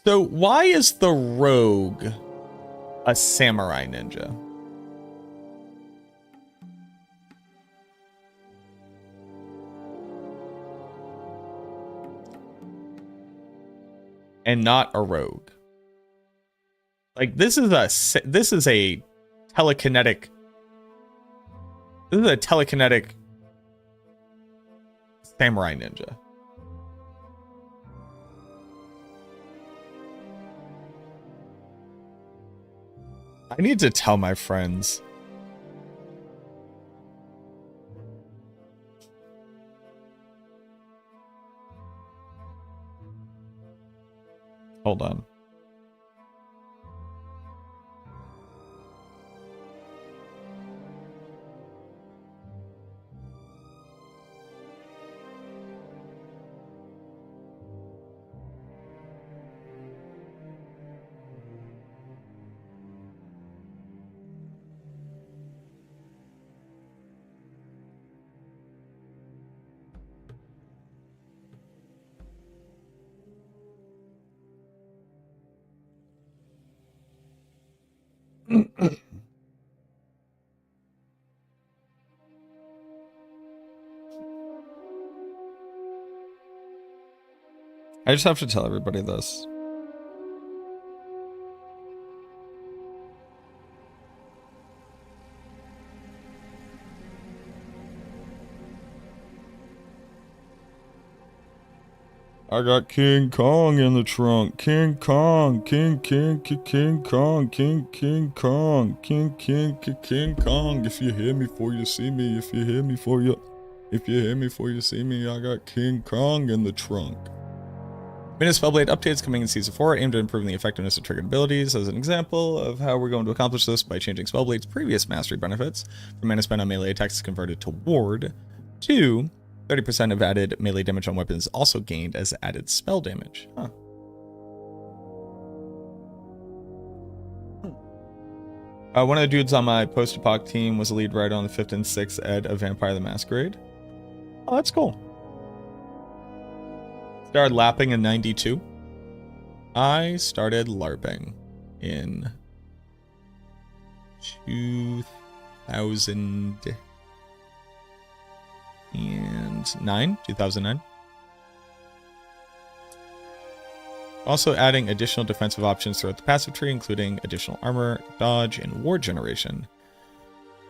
So why is the rogue a samurai ninja? And not a rogue. Like this is a telekinetic. This is a telekinetic samurai ninja. I need to tell my friends. Hold on. I just have to tell everybody this. I got King Kong in the trunk. King Kong. King Kong. King Kong. King Kong. If you hear me for you see me. If you hear me for you see me. I got King Kong in the trunk. Mini Spellblade updates coming in Season 4 aimed at improving the effectiveness of triggered abilities. As an example of how we're going to accomplish this by changing Spellblade's previous mastery benefits from mana spent on melee attacks is converted to ward to 30% of added melee damage on weapons also gained as added spell damage. Huh. One of the dudes on my post-apoc team was a lead writer on the 5th and 6th ed of Vampire the Masquerade. Oh, that's cool. Started lapping in 92. I started LARPing in 2009. Also adding additional defensive options throughout the passive tree, including additional armor, dodge, and ward generation.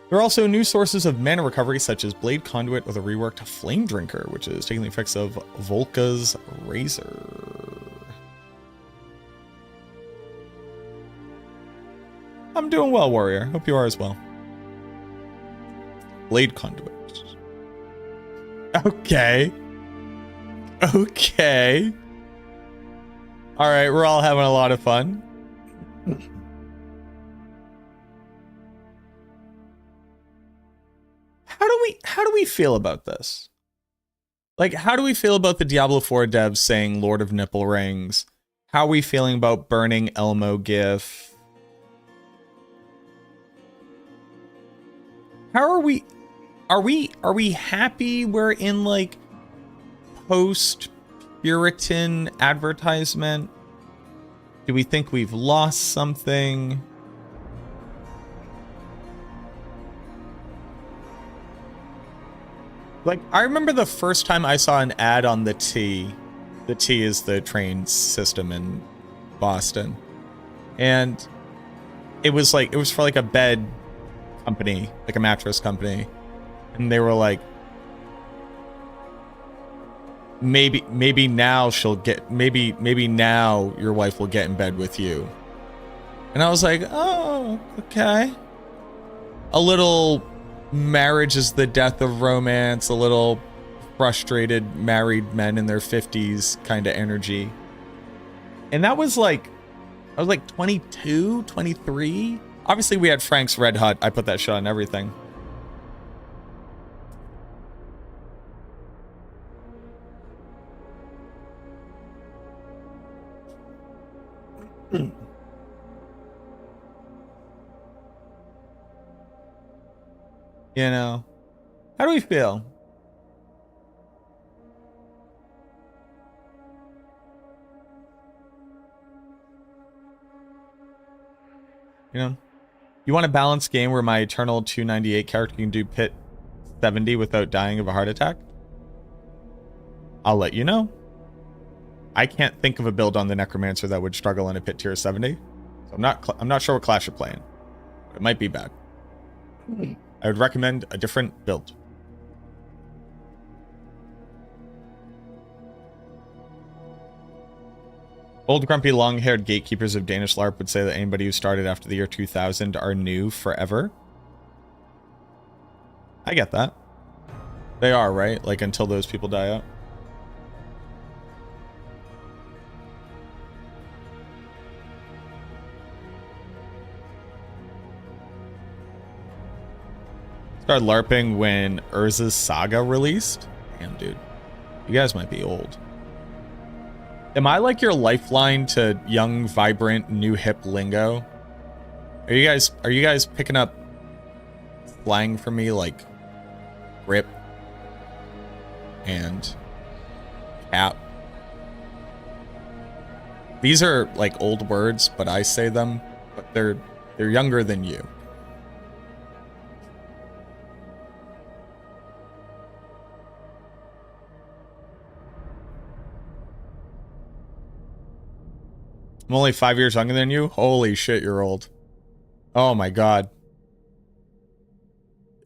There are also new sources of mana recovery, such as Blade Conduit with a reworked Flame Drinker, which is taking the effects of Volka's Razor. I'm doing well, Warrior. Hope you are as well. Blade Conduit. Okay. Okay. All right, we're all having a lot of fun. How do we feel about this? Like, how do we feel about the Diablo 4 devs saying Lord of Nipple Rings? How are we feeling about burning Elmo GIF? How are we? Are we happy we're in like post-Puritan advertisement? Do we think we've lost something? Like, I remember the first time I saw an ad on the T. The T is the train system in Boston. And it was for like a bed company, like a mattress company. And they were like, maybe now she'll get, maybe now your wife will get in bed with you. And I was like, oh, okay. A little marriage is the death of romance, a little frustrated married men in their 50s kind of energy. And that was like, I was like 22, 23. Obviously we had Frank's Red Hot. I put that shit on everything. You know, how do we feel? You know, you want a balanced game where my Eternal 298 character can do pit 70 without dying of a heart attack? I'll let you know. I can't think of a build on the Necromancer that would struggle in a pit tier 70. So I'm not sure what class you're playing. It might be bad. I would recommend a different build. Old grumpy long-haired gatekeepers of Danish LARP would say that anybody who started after the year 2000 are new forever. I get that. They are, right? Like, until those people die out. Started LARPing when Urza's Saga released? Damn, dude. You guys might be old. Am I like your lifeline to young, vibrant, new hip lingo? Are you guys picking up slang from me like grip and cap? These are like old words, but I say them, but they're younger than you. I'm only 5 years younger than you? Holy shit, you're old. Oh my god.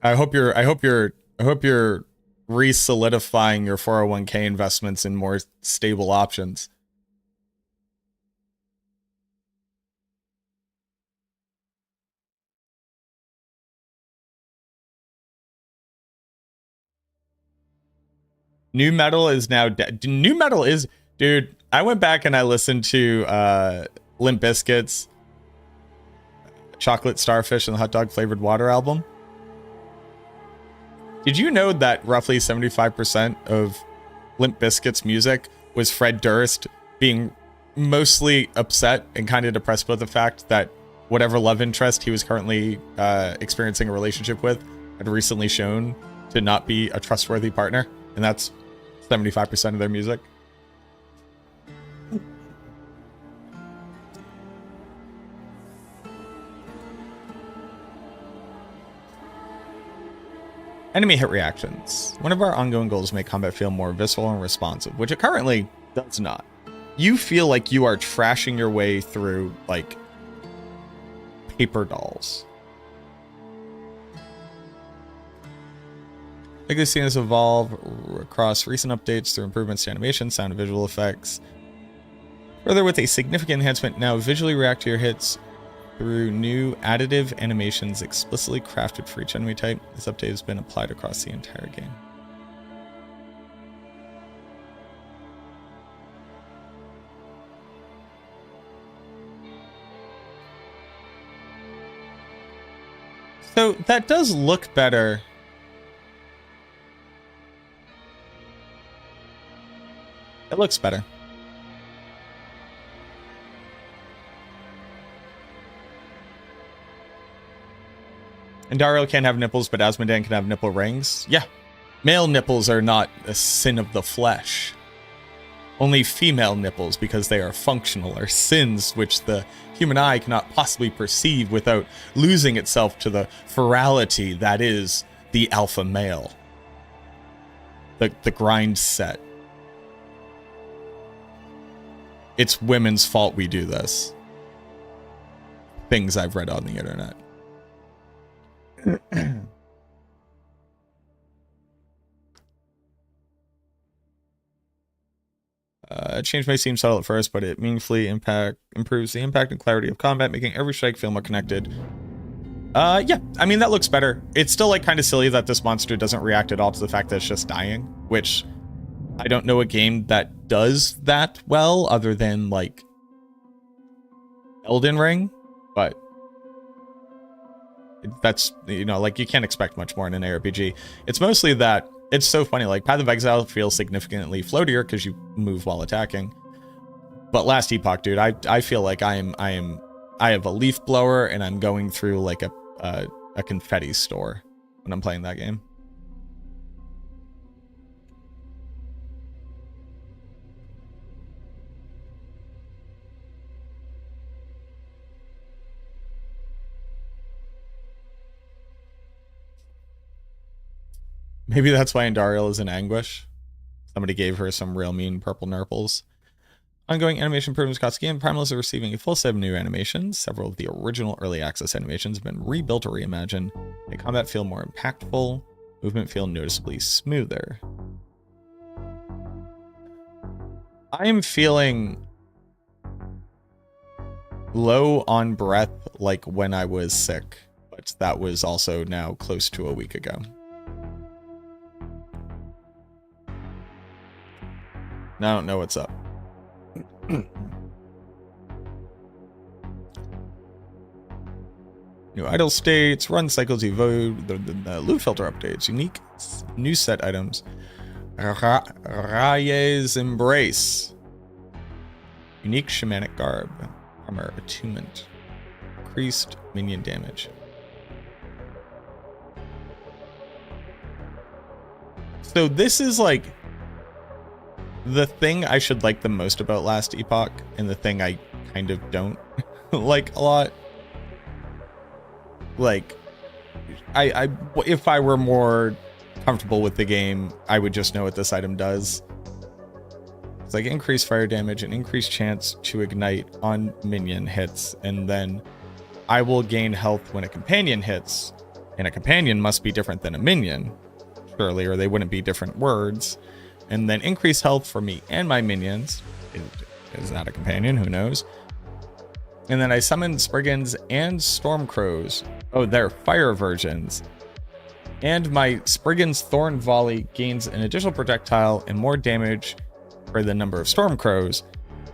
I hope you're re-solidifying your 401k investments in more stable options. New metal is now dead. New metal is, dude. I went back and I listened to Limp Bizkit's Chocolate Starfish and the Hot Dog Flavored Water album. Did you know that roughly 75% of Limp Bizkit's music was Fred Durst being mostly upset and kind of depressed about the fact that whatever love interest he was currently experiencing a relationship with had recently shown to not be a trustworthy partner? And that's 75% of their music. Enemy hit reactions. One of our ongoing goals is to make combat feel more visceral and responsive, which it currently does not. You feel like you are trashing your way through, like, paper dolls. Like they've seen this evolve across recent updates through improvements to animation, sound, and visual effects. Further, with a significant enhancement, now visually react to your hits through new additive animations explicitly crafted for each enemy type. This update has been applied across the entire game. So that does look better. It looks better. And Dario can't have nipples, but Asmodan can have nipple rings. Yeah. Male nipples are not a sin of the flesh. Only female nipples, because they are functional, are sins which the human eye cannot possibly perceive without losing itself to the ferality that is the alpha male. The grind set. It's women's fault we do this. Things I've read on the internet. Change may seem subtle at first, but it meaningfully improves the impact and clarity of combat, making every strike feel more connected. Yeah, I mean, that looks better. It's still, like, kind of silly that this monster doesn't react at all to the fact that it's just dying, which I don't know a game that does that well other than, like, Elden Ring, but that's, you know, like, you can't expect much more in an ARPG. It's mostly that it's so funny, like, Path of Exile feels significantly floatier because you move while attacking. But Last Epoch, dude, I feel like I have a leaf blower and I'm going through, like, a confetti store when I'm playing that game. Maybe that's why Andariel is in anguish. Somebody gave her some real mean purple nurples. Ongoing animation improvements across the game. Primalist is receiving a full set of new animations. Several of the original early access animations have been rebuilt or reimagined. Make combat feel more impactful. Movement feel noticeably smoother. I am feeling low on breath like when I was sick, but that was also now close to a week ago. I don't know what's up. New idle states, run cycles, evoke, the loot filter updates, unique new set items. Raye's Embrace. Unique shamanic garb. Armor attunement. Increased minion damage. So this is like the thing I should like the most about Last Epoch, and the thing I kind of don't like a lot. Like, if I were more comfortable with the game, I would just know what this item does. It's like increased fire damage and increased chance to ignite on minion hits, and then I will gain health when a companion hits, and a companion must be different than a minion, surely, or they wouldn't be different words. And then increase health for me and my minions. Is that a companion? Who knows? And then I summon Spriggans and Stormcrows. Oh, they're fire versions. And my Spriggans Thorn Volley gains an additional projectile and more damage for the number of Stormcrows.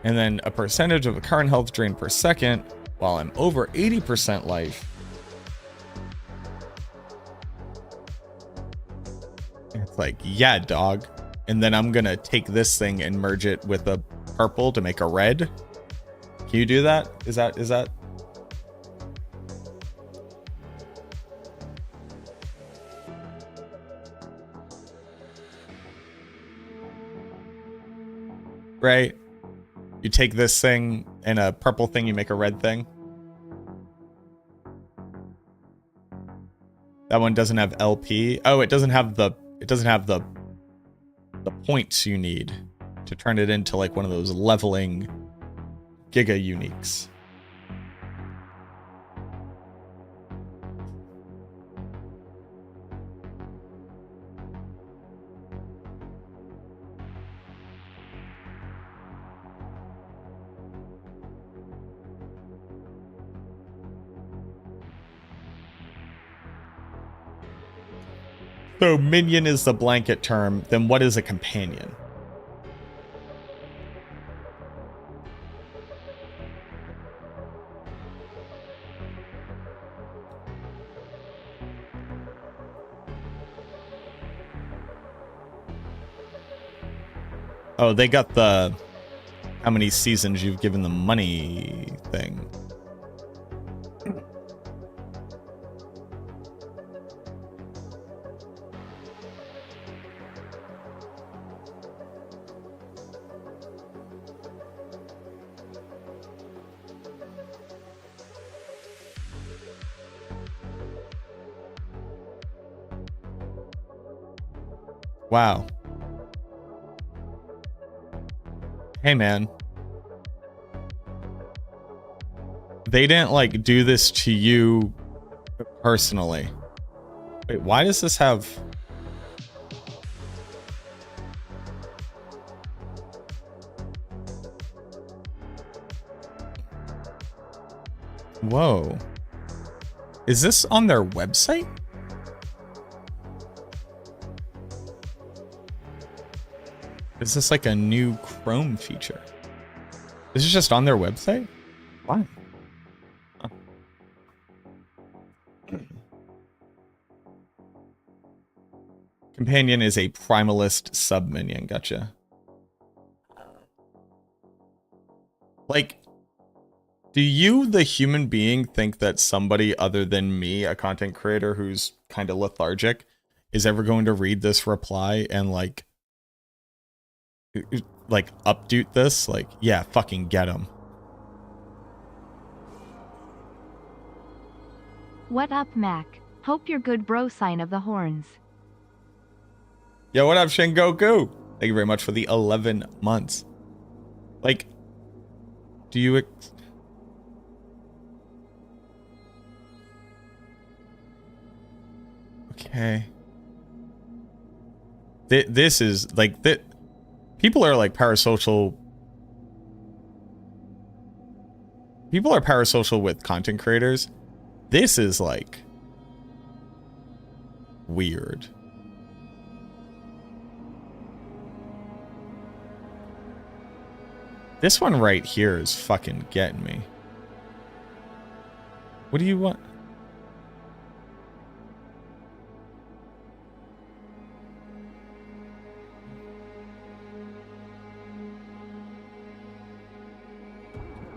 And then a percentage of the current health drain per second while I'm over 80% life. It's like, yeah, dog. And then I'm gonna take this thing and merge it with a purple to make a red. Can you do that? Is that? Right? You take this thing and a purple thing, you make a red thing. That one doesn't have LP. Oh, it doesn't have the points you need to turn it into like one of those leveling Giga uniques. So minion is the blanket term, then what is a companion? Oh, they got the how many seasons you've given them money thing. Wow. Hey, man. They didn't, like, do this to you personally. Wait, why does this have... Whoa. Is this on their website? Is this like a new Chrome feature? This is just on their website? Why? Huh. Companion is a primalist sub-minion. Gotcha. Like, do you, the human being, think that somebody other than me, a content creator who's kind of lethargic, is ever going to read this reply and like update this? Like, yeah, fucking get him. What up, Mac? Hope you're good, bro. Sign of the horns. Yo, what up, Shingoku? Thank you very much for the 11 months. Like, do you... Okay. This is, like, that. People are, like, parasocial. People are parasocial with content creators. This is, like, weird. This one right here is fucking getting me. What do you want?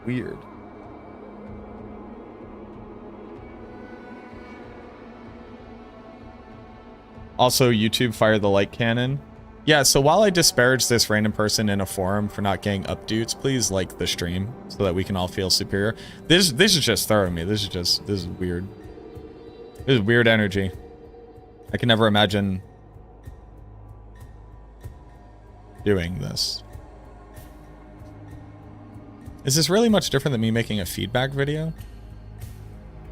Weird. Also, YouTube fire the light cannon. Yeah, so while I disparage this random person in a forum for not getting updates, please like the stream so that we can all feel superior. This is just throwing me. This is weird. This is weird energy. I can never imagine doing this. Is this really much different than me making a feedback video?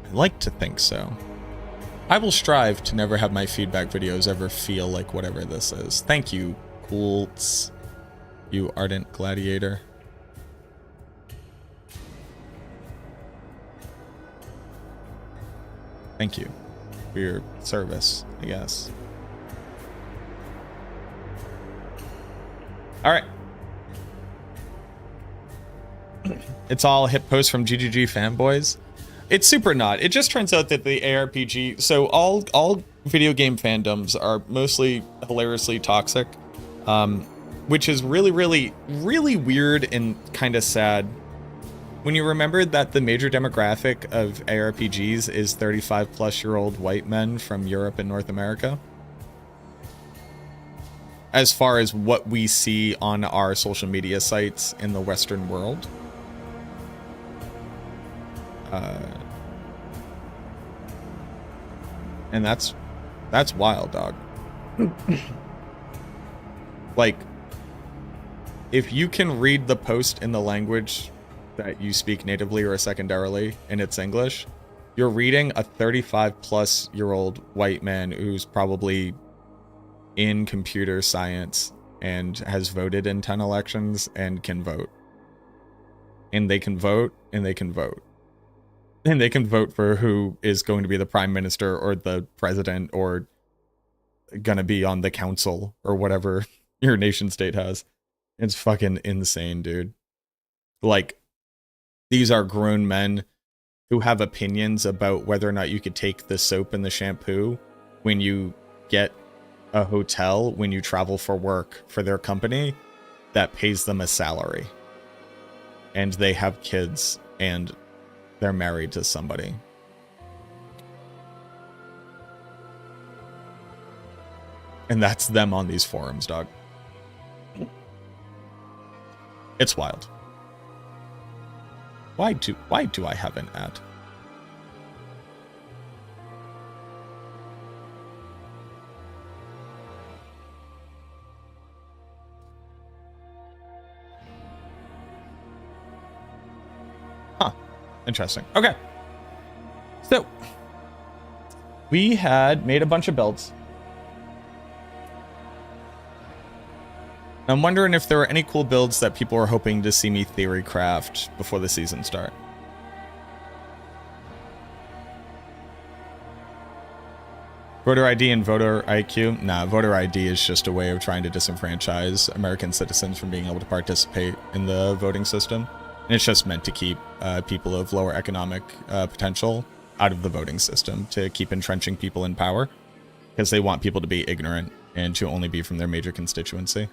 I like to think so. I will strive to never have my feedback videos ever feel like whatever this is. Thank you, Coolts, you ardent gladiator. Thank you for your service, I guess. All right. It's all hit posts from GGG fanboys. It's super not. It just turns out that the ARPG, so all video game fandoms are mostly hilariously toxic, which is really weird and kind of sad when you remember that the major demographic of ARPGs is 35-plus-year-old white men from Europe and North America. As far as what we see on our social media sites in the Western world. And that's wild, dog. Like, if you can read the post in the language that you speak natively or secondarily, and it's English, you're reading a 35-plus-year-old white man who's probably in computer science and has voted in 10 elections and can vote. And they can vote, and they can vote. And they can vote for who is going to be the prime minister or the president or gonna be on the council or whatever your nation state has. It's fucking insane, dude. Like, these are grown men who have opinions about whether or not you could take the soap and the shampoo when you get a hotel, when you travel for work for their company that pays them a salary. And they have kids and they're married to somebody. And that's them on these forums, dog. It's wild. Why do I have an ad? Huh. Interesting. Okay. So, we had made a bunch of builds. I'm wondering if there were any cool builds that people were hoping to see me Theorycraft before the season start. Voter ID and voter IQ? Nah, voter ID is just a way of trying to disenfranchise American citizens from being able to participate in the voting system. And it's just meant to keep people of lower economic potential out of the voting system, to keep entrenching people in power, because they want people to be ignorant and to only be from their major constituency.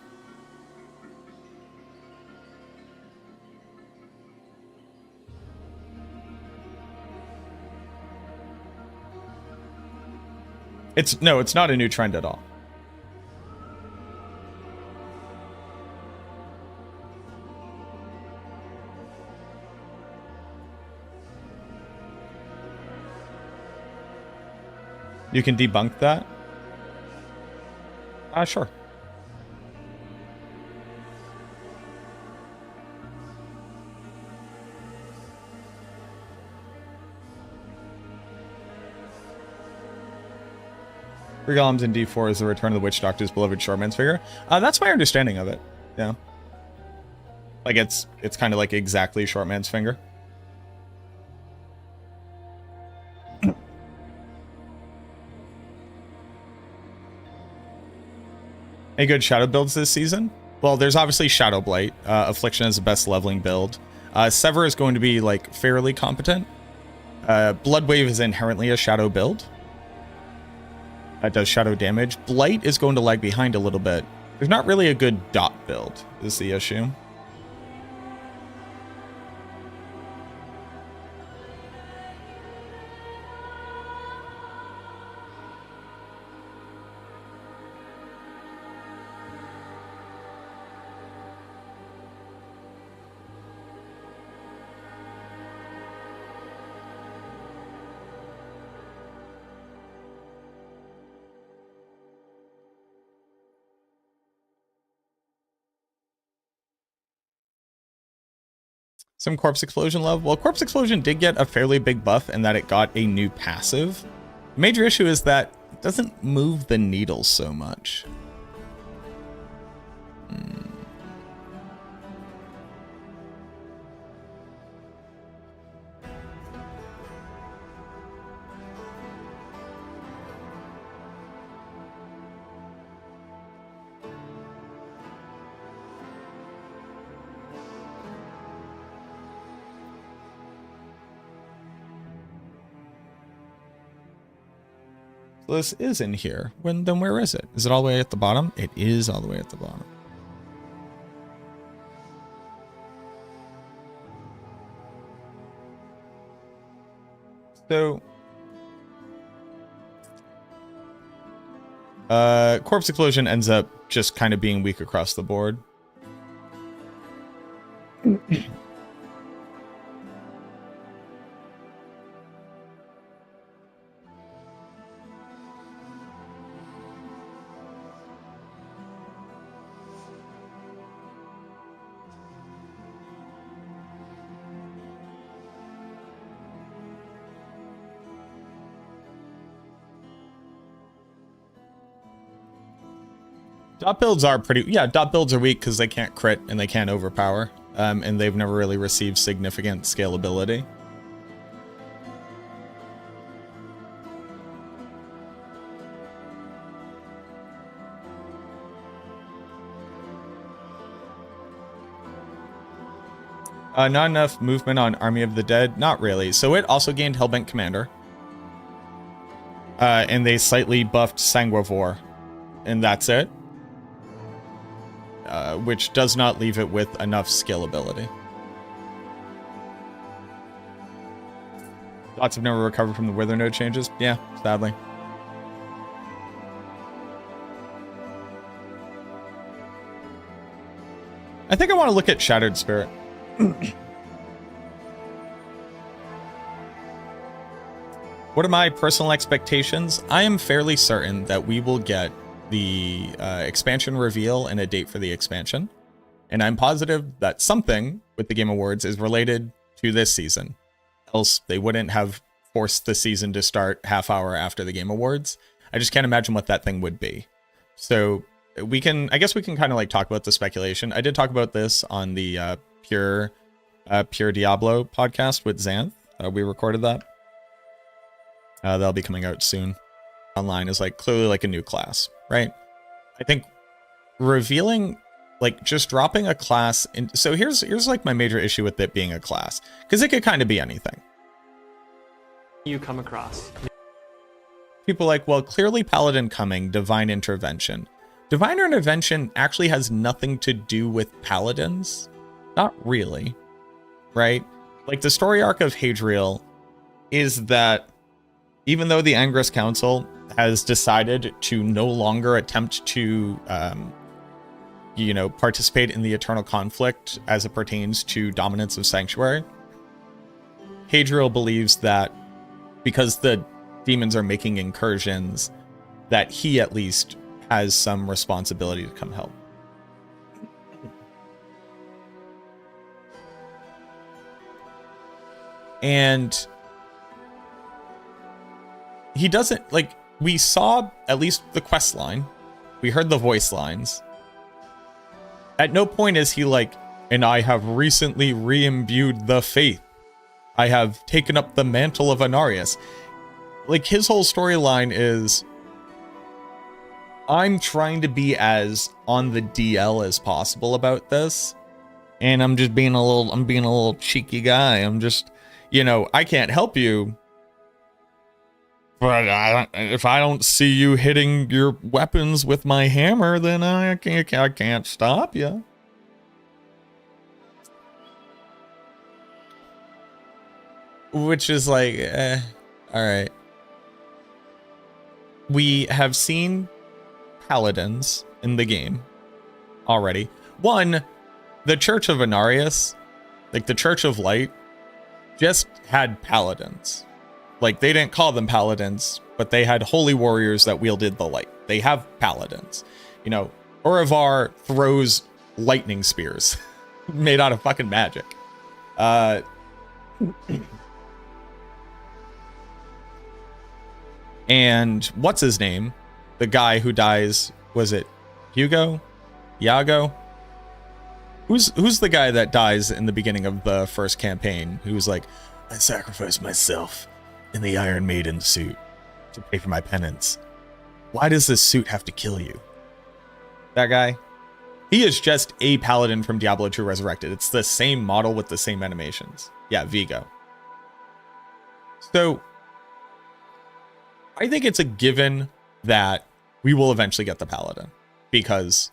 It's not a new trend at all. You can debunk that? Sure. Three Golems in D4 is the return of the Witch Doctor's beloved Shortman's figure. That's my understanding of it. Yeah. Like, it's kind of like exactly Shortman's finger. Any good Shadow builds this season? Well, there's obviously Shadow Blight. Affliction is the best leveling build. Sever is going to be, like, fairly competent. Bloodwave is inherently a Shadow build. That does shadow damage. Blight is going to lag behind a little bit. There's not really a good dot build, is the issue. Some Corpse Explosion love. Well, Corpse Explosion did get a fairly big buff in that it got a new passive. The major issue is that it doesn't move the needle so much. So this is in here. Then where is it? Is it all the way at the bottom? It is all the way at the bottom. So, Corpse Explosion ends up just kind of being weak across the board. Dot builds are dot builds are weak because they can't crit and they can't overpower. And they've never really received significant scalability. Not enough movement on Army of the Dead? Not really. So it also gained Hellbent Commander. And they slightly buffed Sanguivore. And that's it. Which does not leave it with enough scalability. Lots have never recovered from the Wither node changes. Yeah, sadly. I think I want to look at Shattered Spirit. What are my personal expectations? I am fairly certain that we will get the expansion reveal and a date for the expansion. And I'm positive that something with the Game Awards is related to this season. Else they wouldn't have forced the season to start half hour after the Game Awards. I just can't imagine what that thing would be. So I guess we can kind of like talk about the speculation. I did talk about this on the Pure Diablo podcast with Xanth. We recorded that. That'll be coming out soon. Online is like clearly like a new class, right? I think revealing, like just dropping a class in. So here's like my major issue with it being a class, because it could kind of be anything. You come across. People are like, well, clearly Paladin coming, Divine Intervention. Divine Intervention actually has nothing to do with Paladins. Not really, right? Like the story arc of Hadriel is that even though the Angrus Council has decided to no longer attempt to, participate in the eternal conflict as it pertains to dominance of Sanctuary, Hadriel believes that because the demons are making incursions, that he at least has some responsibility to come help. And he doesn't, like, we saw at least the quest line. We heard the voice lines. At no point is he like, and I have recently re-imbued the faith. I have taken up the mantle of Anarius. Like, his whole storyline is, I'm trying to be as on the DL as possible about this. And I'm just being a little cheeky guy. I'm just, I can't help you. But if I don't see you hitting your weapons with my hammer, then I can't stop you. Which is like, all right. We have seen paladins in the game already. One, the Church of Anarius, like the Church of Light, just had paladins. Like, they didn't call them paladins, but they had holy warriors that wielded the light. They have paladins. Urivar throws lightning spears made out of fucking magic. And what's his name? The guy who dies, was it Hugo? Iago? Who's the guy that dies in the beginning of the first campaign? Who's like, I sacrificed myself in the Iron Maiden suit to pay for my penance. Why does this suit have to kill you? That guy? He is just a paladin from Diablo 2 Resurrected. It's the same model with the same animations. Yeah, Vigo. So, I think it's a given that we will eventually get the paladin. Because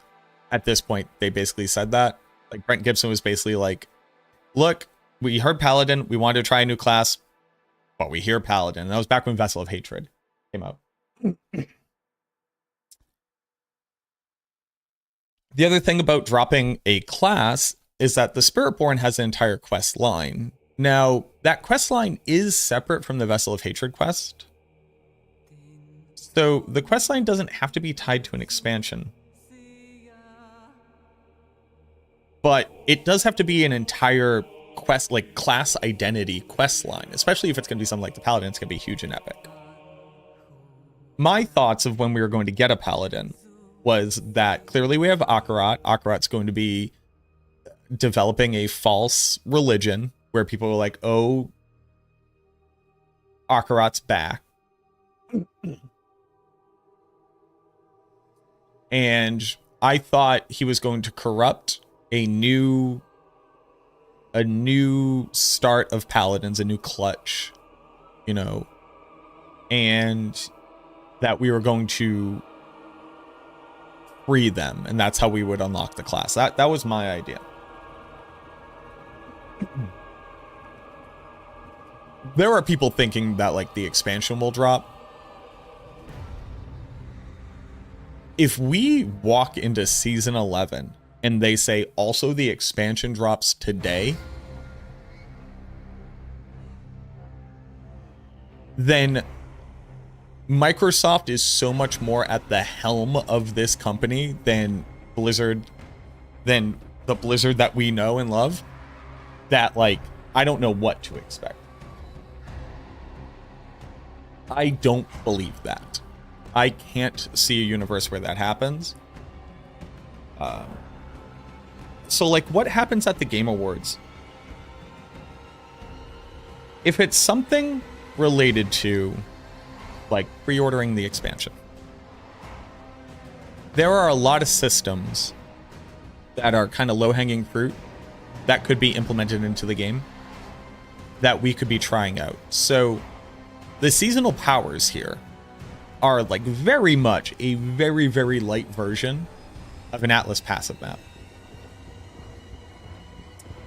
at this point, they basically said that. Like, Brent Gibson was basically like, look, we heard paladin, we wanted to try a new class, but we hear paladin. And that was back when Vessel of Hatred came out. The other thing about dropping a class is that the Spiritborn has an entire quest line. Now, that quest line is separate from the Vessel of Hatred quest. So the quest line doesn't have to be tied to an expansion. But it does have to be an entire quest, like class identity quest line, especially if it's going to be something like the Paladin. It's going to be huge and epic. My thoughts of when we were going to get a Paladin was that clearly we have Akarat. Akarat's going to be developing a false religion where people are like, oh, Akarat's back. And I thought he was going to corrupt a new start of paladins, a new clutch, you know, and that we were going to free them, and that's how we would unlock the class. That was my idea. There are people thinking that like the expansion will drop. If we walk into season 11 and they say also the expansion drops today, then Microsoft is so much more at the helm of this company than Blizzard, than the Blizzard that we know and love, that like I don't know what to expect. I don't believe that. I can't see a universe where that happens. So like what happens at the Game Awards? If it's something related to like pre-ordering the expansion, there are a lot of systems that are kind of low-hanging fruit that could be implemented into the game that we could be trying out. So the seasonal powers here are like very much a very, very light version of an Atlas passive map.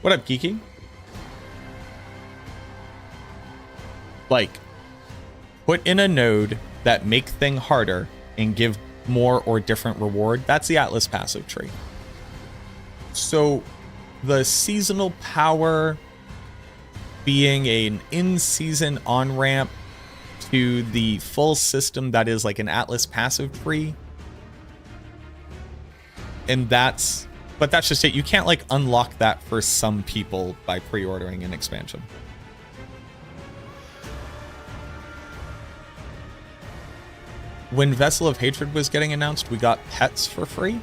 What up, Geeky? Like, put in a node that make thing harder and give more or different reward. That's the Atlas passive tree. So the seasonal power being an in-season on-ramp to the full system that is like an Atlas passive tree. And that's just it. You can't like unlock that for some people by pre-ordering an expansion. When Vessel of Hatred was getting announced, we got pets for free.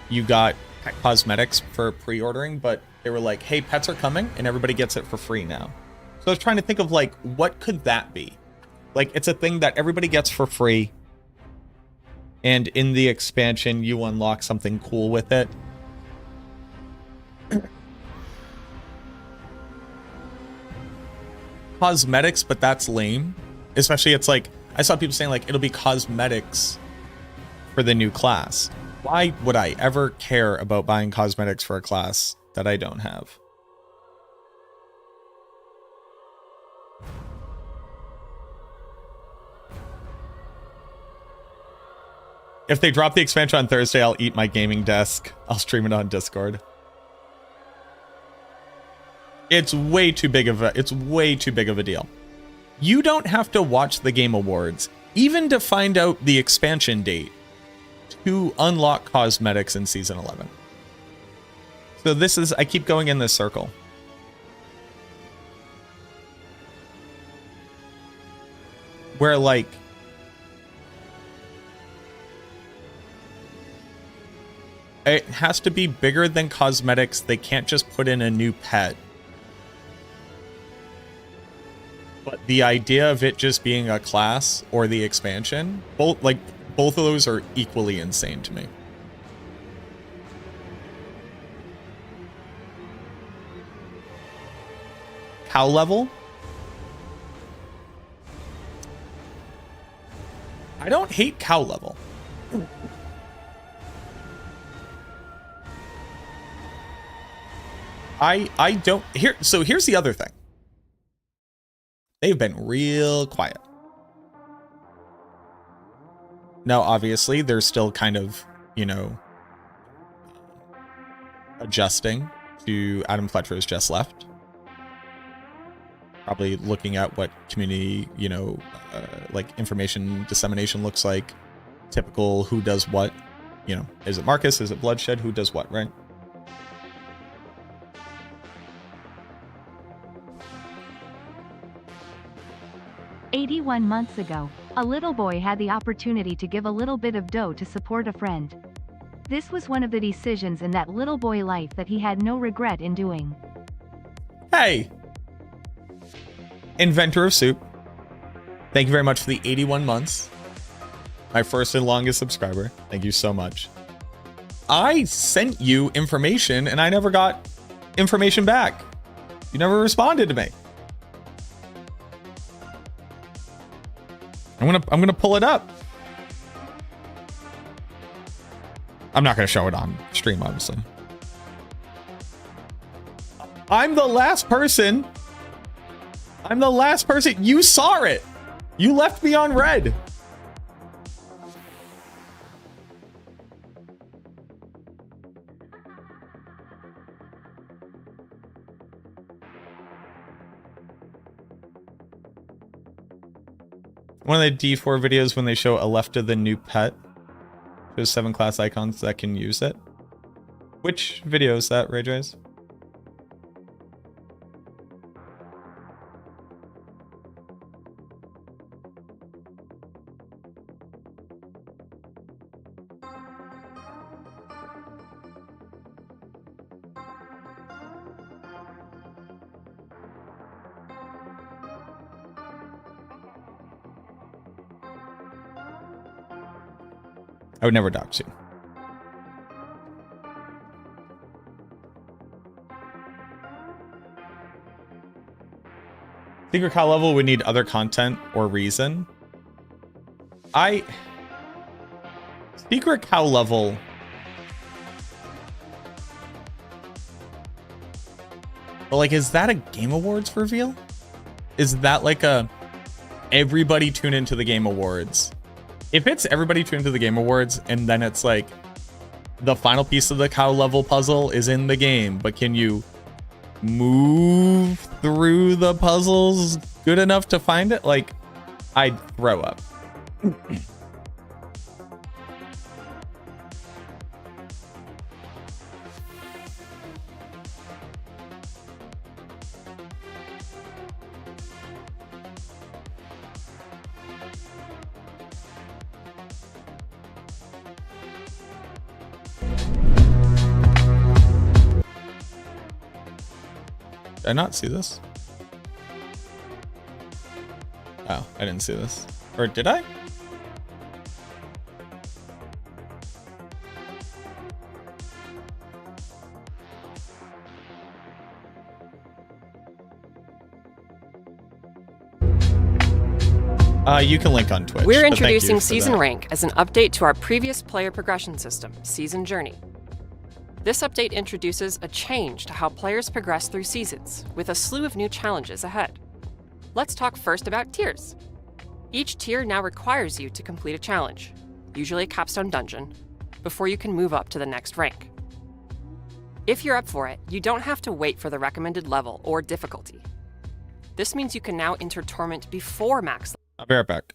You got pet cosmetics for pre-ordering, but they were like, hey, pets are coming and everybody gets it for free now. So I was trying to think of like, what could that be? Like, it's a thing that everybody gets for free. And in the expansion, you unlock something cool with it. Cosmetics, but that's lame. Especially it's like, I saw people saying like, it'll be cosmetics for the new class. Why would I ever care about buying cosmetics for a class that I don't have? If they drop the expansion on Thursday, I'll eat my gaming desk. I'll stream it on Discord. It's way too big of a deal. You don't have to watch the Game Awards, even to find out the expansion date, to unlock cosmetics in Season 11. So this is, I keep going in this circle. Where like, it has to be bigger than cosmetics. They can't just put in a new pet. But the idea of it just being a class or the expansion, both of those are equally insane to me. Cow level? I don't hate cow level. I don't here. So here's the other thing. They've been real quiet. Now, obviously, they're still kind of, you know, adjusting to Adam Fletcher has just left. Probably looking at what community, you know, like information dissemination looks like. Typical who does what. You know, is it Marcus? Is it Bloodshed? Who does what, right? "81 months ago, A little boy had the opportunity to give a little bit of dough to support a friend. This was one of the decisions in that little boy life that he had no regret in doing. Hey! Inventor of Soup. Thank you very much for the 81 months. My first and longest subscriber. Thank you so much. I sent you information and I never got information back. You never responded to me. I'm gonna pull it up. I'm not gonna show it on stream, obviously. I'm the last person. You saw it. You left me on red. One of the D4 videos when they show a left of the new pet. Shows 7 class icons that can use it. Which video is that, Rayjays? I would never dox you. Secret cow level would need other content or reason. Secret cow level. But like, is that a Game Awards reveal? Is that like a everybody tune into the Game Awards? If it's everybody tune into the Game Awards and then it's like the final piece of the cow level puzzle is in the game, but can you move through the puzzles good enough to find it? Like, I'd throw up. Did I not see this? Oh, I didn't see this. Or did I? You can link on Twitch. We're introducing Season Rank as an update to our previous player progression system, Season Journey. This update introduces a change to how players progress through seasons, with a slew of new challenges ahead. Let's talk first about tiers. Each tier now requires you to complete a challenge, usually a capstone dungeon, before you can move up to the next rank. If you're up for it, you don't have to wait for the recommended level or difficulty. This means you can now enter Torment before max. I'll be right back.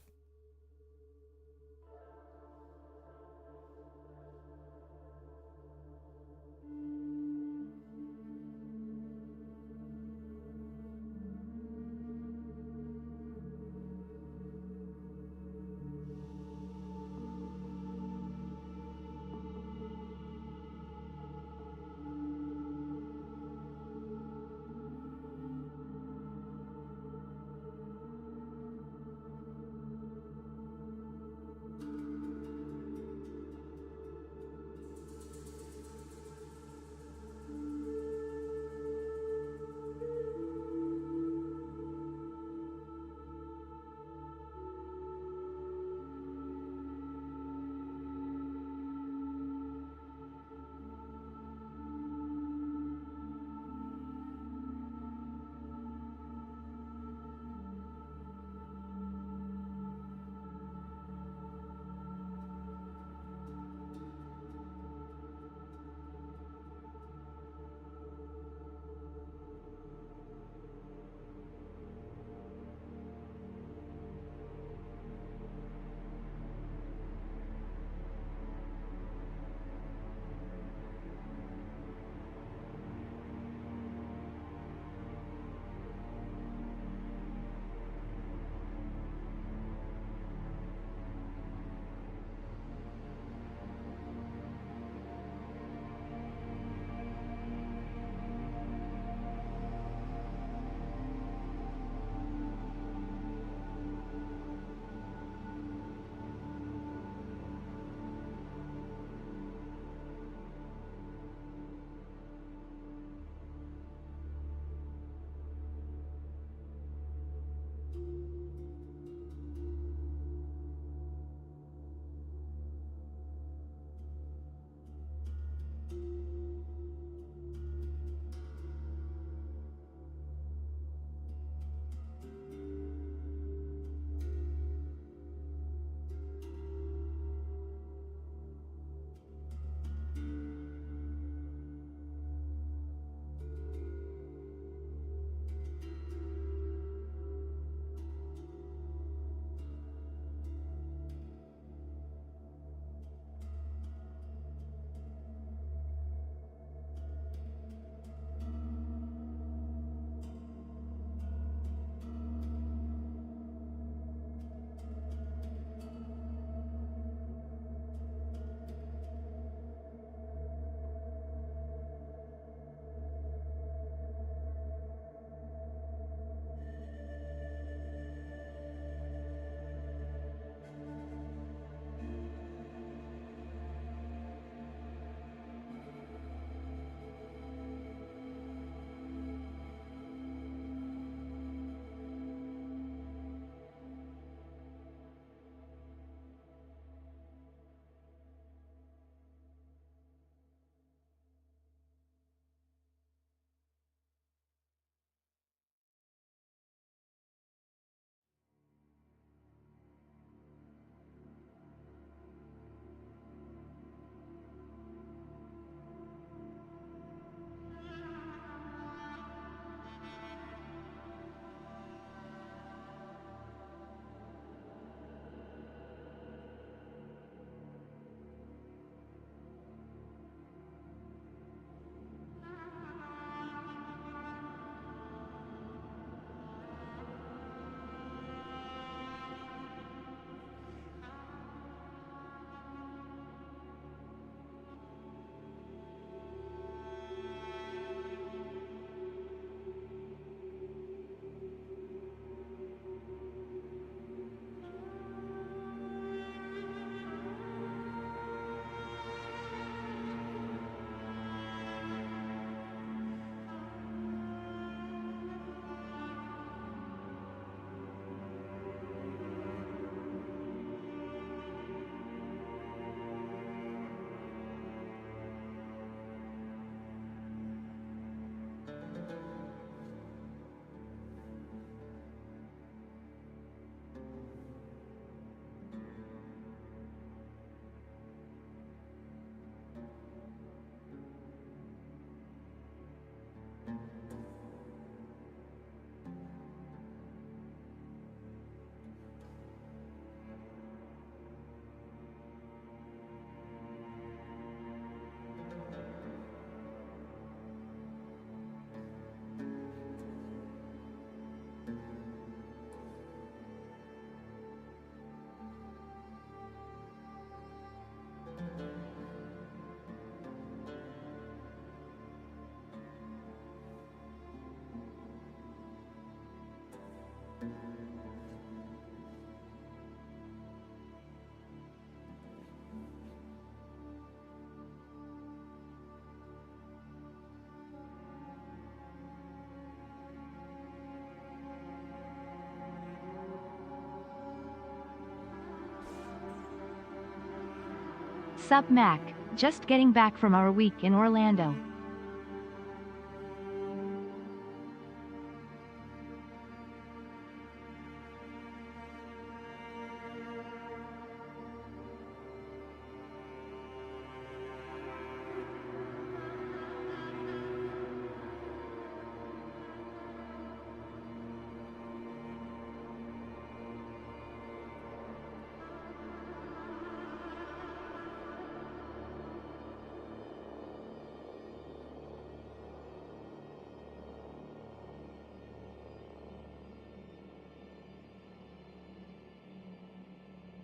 Sup Mac, just getting back from our week in Orlando.